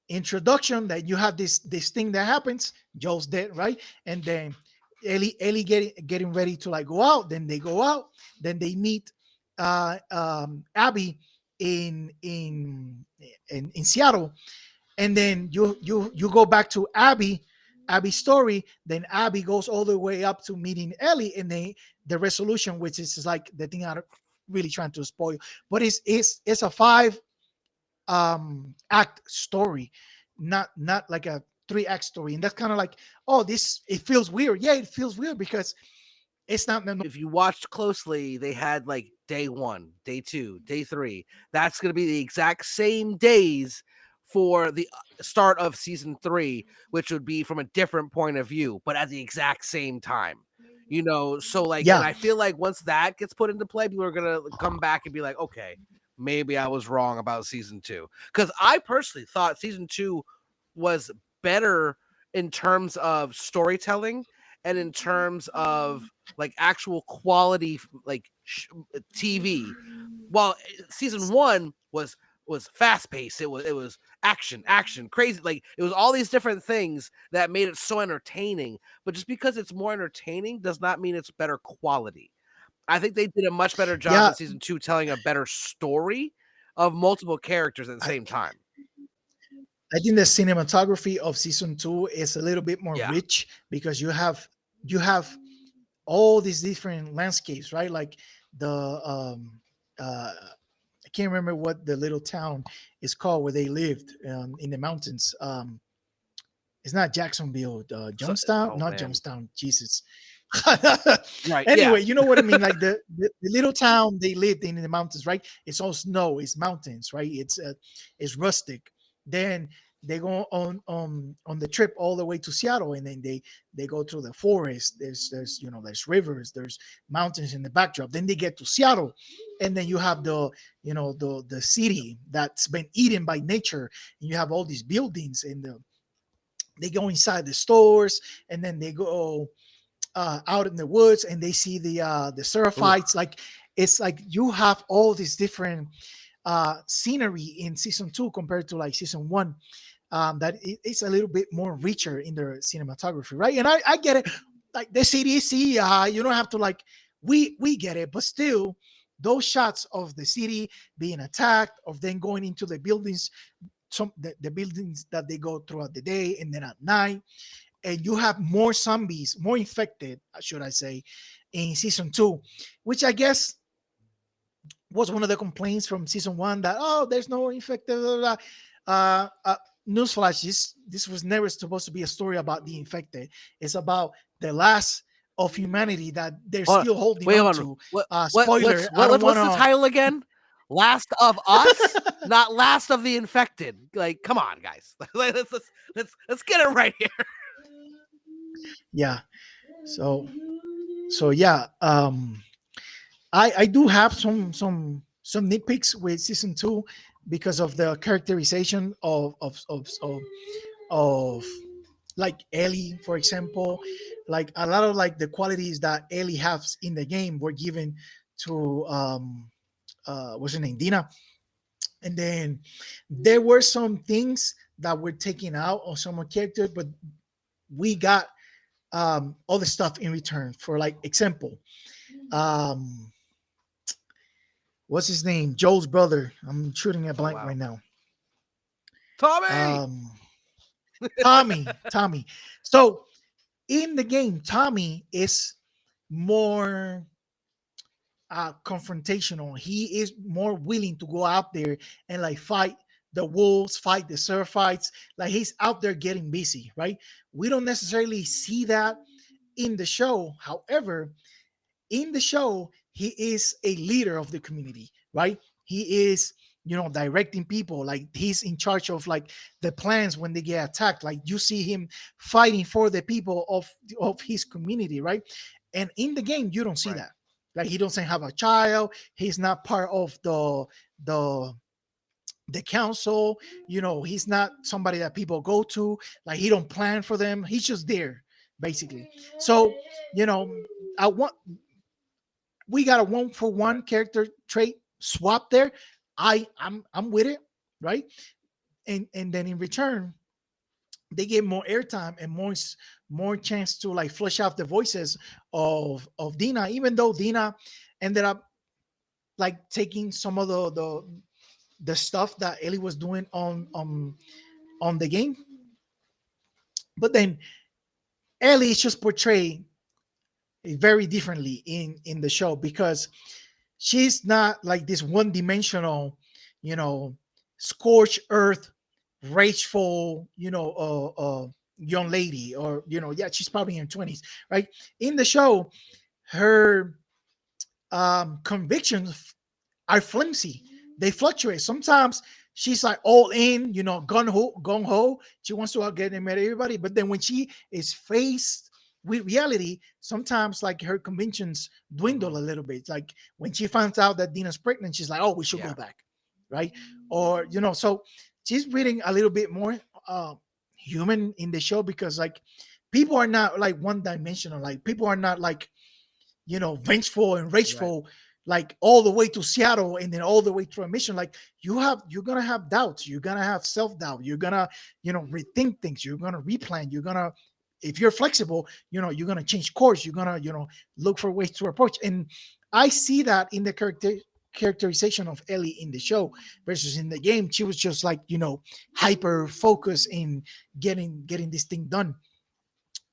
[SPEAKER 2] Introduction, that you have this thing that happens, Joel's dead, right? And then Ellie getting ready to like go out. Then they go out. Then they meet Abby in Seattle. And then you go back to Abby's story. Then Abby goes all the way up to meeting Ellie, and then the resolution, which is like the thing I'm really trying to spoil. But it's a 5 act story, not like a 3-act story. And that's kind of like, oh, this, it feels weird. Yeah, it feels weird because it's not.
[SPEAKER 1] If you watched closely, they had like day 1, day 2, day 3. That's going to be the exact same days for the start of season 3, which would be from a different point of view, but at the exact same time. So like, and
[SPEAKER 2] Yeah,
[SPEAKER 1] I feel like once that gets put into play, people are going to come back and be like, okay, maybe I was wrong about season 2. Because I personally thought season 2 was better in terms of storytelling and in terms of like actual quality, like TV. While season 1 was fast paced, it was action, crazy. Like it was all these different things that made it so entertaining. But just because it's more entertaining does not mean it's better quality. I think they did a much better job
[SPEAKER 2] yeah.
[SPEAKER 1] in season 2 telling a better story of multiple characters at the
[SPEAKER 2] I,
[SPEAKER 1] same time.
[SPEAKER 2] I think the cinematography of season 2 is a little bit more
[SPEAKER 1] Yeah.
[SPEAKER 2] rich because you have all these different landscapes, right? Like the I can't remember what the little town is called where they lived in the mountains. It's not Jacksonville,
[SPEAKER 1] So,
[SPEAKER 2] Jonestown,
[SPEAKER 1] oh
[SPEAKER 2] not
[SPEAKER 1] man.
[SPEAKER 2] Jonestown. Jesus.
[SPEAKER 1] Right. Yeah.
[SPEAKER 2] Anyway, you know what I mean. Like the little town they lived in the mountains, right? It's all snow. It's mountains, right? It's rustic. Then they go on the trip all the way to Seattle, and then they go through the forest. There's there's rivers, there's mountains in the backdrop. Then they get to Seattle, and then you have the city that's been eaten by nature, and you have all these buildings, and they go inside the stores, and then they go out in the woods, and they see the
[SPEAKER 1] Ooh.
[SPEAKER 2] seraphites. Like it's like you have all these different scenery in season 2 compared to like season 1. That it's a little bit more richer in their cinematography, right? And I get it. Like the CDC, you don't have to like. We get it, but still, those shots of the city being attacked, of then going into the buildings, the buildings that they go throughout the day and then at night, and you have more zombies, more infected, should I say, in season 2, which I guess was one of the complaints from season 1, that there's no infected. Blah, blah, blah. Newsflash: this was never supposed to be a story about the infected. It's about the last of humanity that they're still holding
[SPEAKER 1] Wait
[SPEAKER 2] on
[SPEAKER 1] on.
[SPEAKER 2] to.
[SPEAKER 1] What
[SPEAKER 2] Spoiler: I don't
[SPEAKER 1] what's
[SPEAKER 2] want
[SPEAKER 1] the
[SPEAKER 2] to.
[SPEAKER 1] title again? Last of Us, not Last of the Infected. Like, come on, guys. let's get it right here.
[SPEAKER 2] Yeah. So yeah. I do have some nitpicks with season 2 because of the characterization of like Ellie, for example. Like a lot of like the qualities that Ellie has in the game were given to what's her name, Dina. And then there were some things that were taken out of some characters, but we got all the stuff in return. For like example, um what's his name? Joel's brother. I'm shooting a
[SPEAKER 1] Oh
[SPEAKER 2] blank
[SPEAKER 1] wow,
[SPEAKER 2] right now.
[SPEAKER 1] Tommy.
[SPEAKER 2] Um, Tommy. So in the game, Tommy is more confrontational. He is more willing to go out there and like fight the wolves, fight the seraphites. Like he's out there getting busy, right? We don't necessarily see that in the show. However, In the show, he is a leader of the community, right? He is, directing people. Like he's in charge of like the plans when they get attacked. Like you see him fighting for the people of his community, right? And in the game, you don't see
[SPEAKER 1] Right.
[SPEAKER 2] that. Like he doesn't have a child. He's not part of the the council. He's not somebody that people go to. Like he don't plan for them. He's just there, basically. So, you know, I want we got a one for
[SPEAKER 1] Right.
[SPEAKER 2] one character trait swap there. I'm with it, right? And then in return, they get more airtime and more chance to like flesh out the voices of Dina, even though Dina ended up like taking some of the stuff that Ellie was doing on the game. But then Ellie is just portrayed very differently in the show because she's not like this one dimensional, you know, scorched earth, rageful, young lady, or yeah, she's probably in her 20s, right? In the show, her convictions are flimsy. They fluctuate. Sometimes she's like all in, gung ho. She wants to get and meet everybody. But then when she is faced with reality, sometimes like her convictions dwindle a little bit. Like when she finds out that Dina's pregnant, she's like, oh, we should go
[SPEAKER 1] Yeah.
[SPEAKER 2] back, right? Or so she's reading a little bit more human in the show because like people are not like one dimensional. Like people are not like vengeful and
[SPEAKER 1] Right.
[SPEAKER 2] rageful, like all the way to Seattle and then all the way to a mission. Like you're gonna have doubts, you're gonna have self-doubt, you're gonna, rethink things, you're gonna replan, you're gonna, if you're flexible, you're gonna change course, you're gonna, look for ways to approach. And I see that in the characterization of Ellie in the show versus in the game. She was just like, hyper focused in getting this thing done.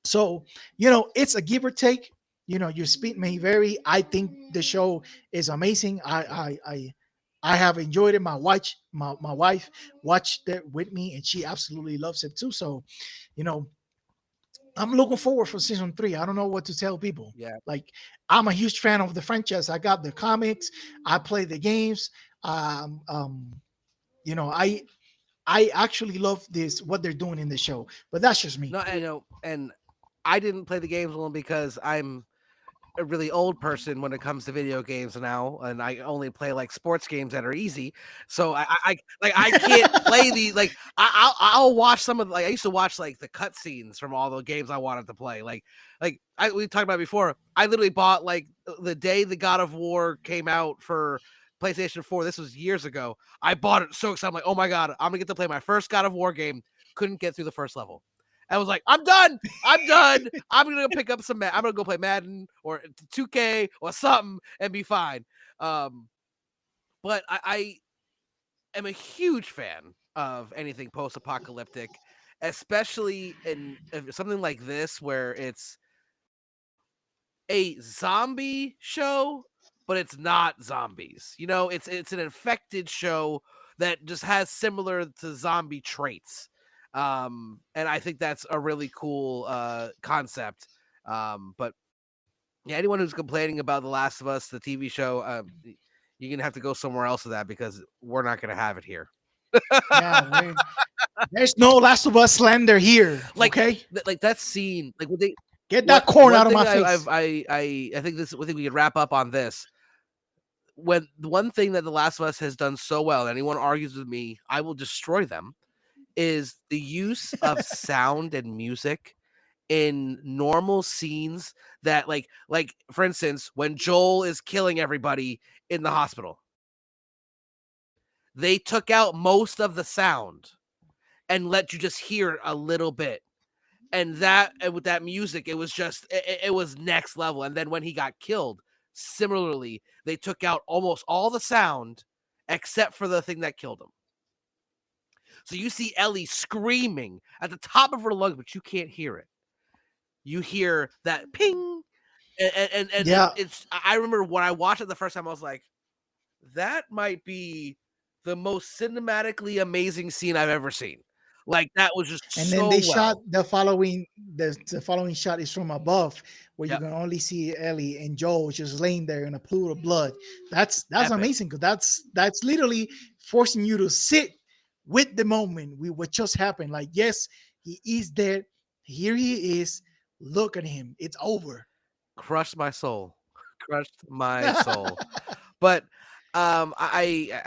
[SPEAKER 2] So, it's a give or take. Your speed may vary. I think the show is amazing. I have enjoyed it. My wife watched it with me, and she absolutely loves it too. So, you know, I'm looking forward for season 3. I don't know what to tell people.
[SPEAKER 1] Yeah.
[SPEAKER 2] Like, I'm a huge fan of the franchise. I got the comics. I play the games. Um, um, you know, I actually love this what they're doing in the show. But that's just me.
[SPEAKER 1] No, and and I didn't play the games only because I'm a really old person when it comes to video games now, and I only play like sports games that are easy. So I can't play the like I'll watch some of like I used to watch like the cutscenes from all the games I wanted to play. We talked about before. I literally bought like the day the God of War came out for PlayStation 4. This was years ago. I bought it so excited. I'm like, oh my god, I'm gonna get to play my first God of War game. Couldn't get through the first level. I was like, I'm done. I'm done. I'm gonna pick up I'm gonna go play Madden or 2K or something and be fine. But I am a huge fan of anything post-apocalyptic, especially in something like this where it's a zombie show, but it's not zombies. It's an infected show that just has similar to zombie traits. And I think that's a really cool concept. But yeah, anyone who's complaining about The Last of Us, the TV show, you're gonna have to go somewhere else with that because we're not gonna have it here.
[SPEAKER 2] Yeah, there's no Last of Us slander here.
[SPEAKER 1] Like,
[SPEAKER 2] Okay,
[SPEAKER 1] like that scene, like when they
[SPEAKER 2] get that corn
[SPEAKER 1] one
[SPEAKER 2] out of
[SPEAKER 1] thing
[SPEAKER 2] my face.
[SPEAKER 1] I think I think we could wrap up on this. When the one thing that The Last of Us has done so well, anyone argues with me, I will destroy them, is the use of sound and music in normal scenes that like for instance, when Joel is killing everybody in the hospital, they took out most of the sound and let you just hear a little bit. And with that music, it was just it was next level. And then when he got killed, similarly, they took out almost all the sound except for the thing that killed him. So you see Ellie screaming at the top of her lungs, but you can't hear it. You hear that ping, and
[SPEAKER 2] Yeah,
[SPEAKER 1] it's. I remember when I watched it the first time, I was like, that might be the most cinematically amazing scene I've ever seen. Like that was just
[SPEAKER 2] And
[SPEAKER 1] so
[SPEAKER 2] then they
[SPEAKER 1] well.
[SPEAKER 2] shot the following shot is from above, where
[SPEAKER 1] Yep.
[SPEAKER 2] you can only see Ellie and Joel just laying there in a pool of blood. That's
[SPEAKER 1] Epic.
[SPEAKER 2] amazing, because that's literally forcing you to sit with the moment with what just happened. Like, yes, he is dead. Here he is. Look at him. It's over.
[SPEAKER 1] Crushed my soul. Crushed my soul. But I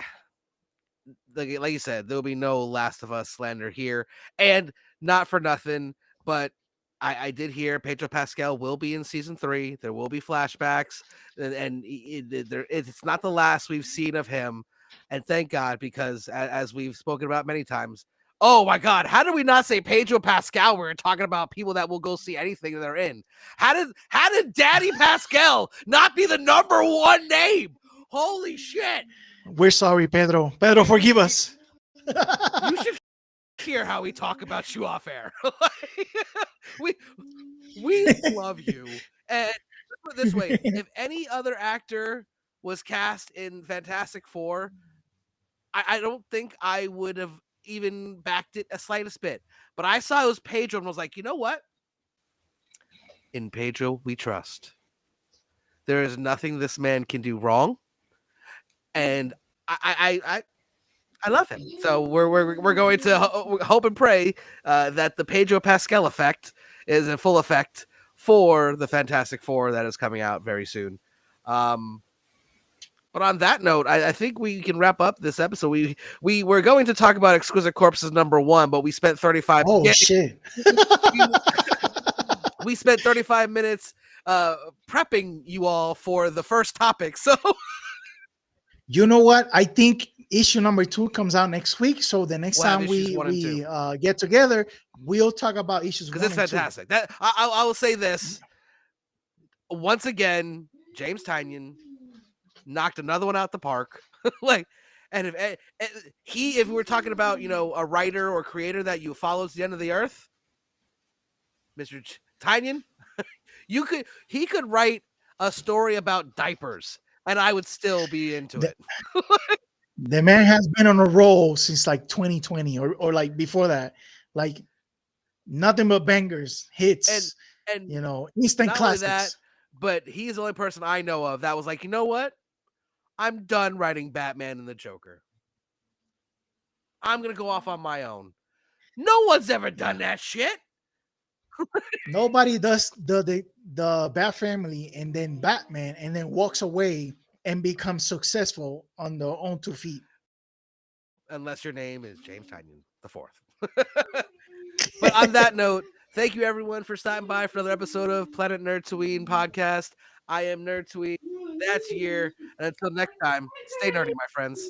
[SPEAKER 1] like you said, there'll be no Last of Us slander here, and not for nothing, but I did hear Pedro Pascal will be in season 3. There will be flashbacks, and it's not the last we've seen of him, and thank God, because as we've spoken about many times. Oh my God! How did we not say Pedro Pascal? We're talking about people that will go see anything that they're in. How did Daddy Pascal not be the #1 name? Holy shit!
[SPEAKER 2] We're sorry, Pedro. Pedro, forgive us.
[SPEAKER 1] You should hear how we talk about you off air. we love you. And let's put it this way: if any other actor was cast in Fantastic Four, I don't think I would have even backed it a slightest bit. But I saw it was Pedro and was like, you know what? In Pedro, we trust. There is nothing this man can do wrong, and I love him. So we're going to hope and pray that the Pedro Pascal effect is in full effect for the Fantastic Four that is coming out very soon. But on that note, I think we can wrap up this episode. We were going to talk about Exquisite Corpses #1, but we spent 35.
[SPEAKER 2] Oh shit!
[SPEAKER 1] We spent 35 minutes prepping you all for the first topic. So
[SPEAKER 2] you know what? I think issue #2 comes out next week. So the next
[SPEAKER 1] we'll
[SPEAKER 2] time we get together, we'll talk about issues
[SPEAKER 1] because it's fantastic.
[SPEAKER 2] 2.
[SPEAKER 1] That I will say this once again: James Tynion knocked another one out the park. Like, and if we're talking about a writer or creator that you follow to the end of the earth, Mr. Tynion, he could write a story about diapers, and I would still be into it.
[SPEAKER 2] The man has been on a roll since like 2020 or like before that, like nothing but bangers, hits,
[SPEAKER 1] and
[SPEAKER 2] instant
[SPEAKER 1] not
[SPEAKER 2] classics.
[SPEAKER 1] only that, but he's the only person I know of that was like, you know what? I'm done writing Batman and the Joker. I'm gonna go off on my own. No one's ever done that shit.
[SPEAKER 2] Nobody does the Bat Family and then Batman and then walks away and becomes successful on their own 2 feet.
[SPEAKER 1] Unless your name is James Tynion IV. But on that note, thank you everyone for stopping by for another episode of Planet Nerdtooine podcast. I am Nerdtooine. That's Year. And until next time, stay nerdy, my friends.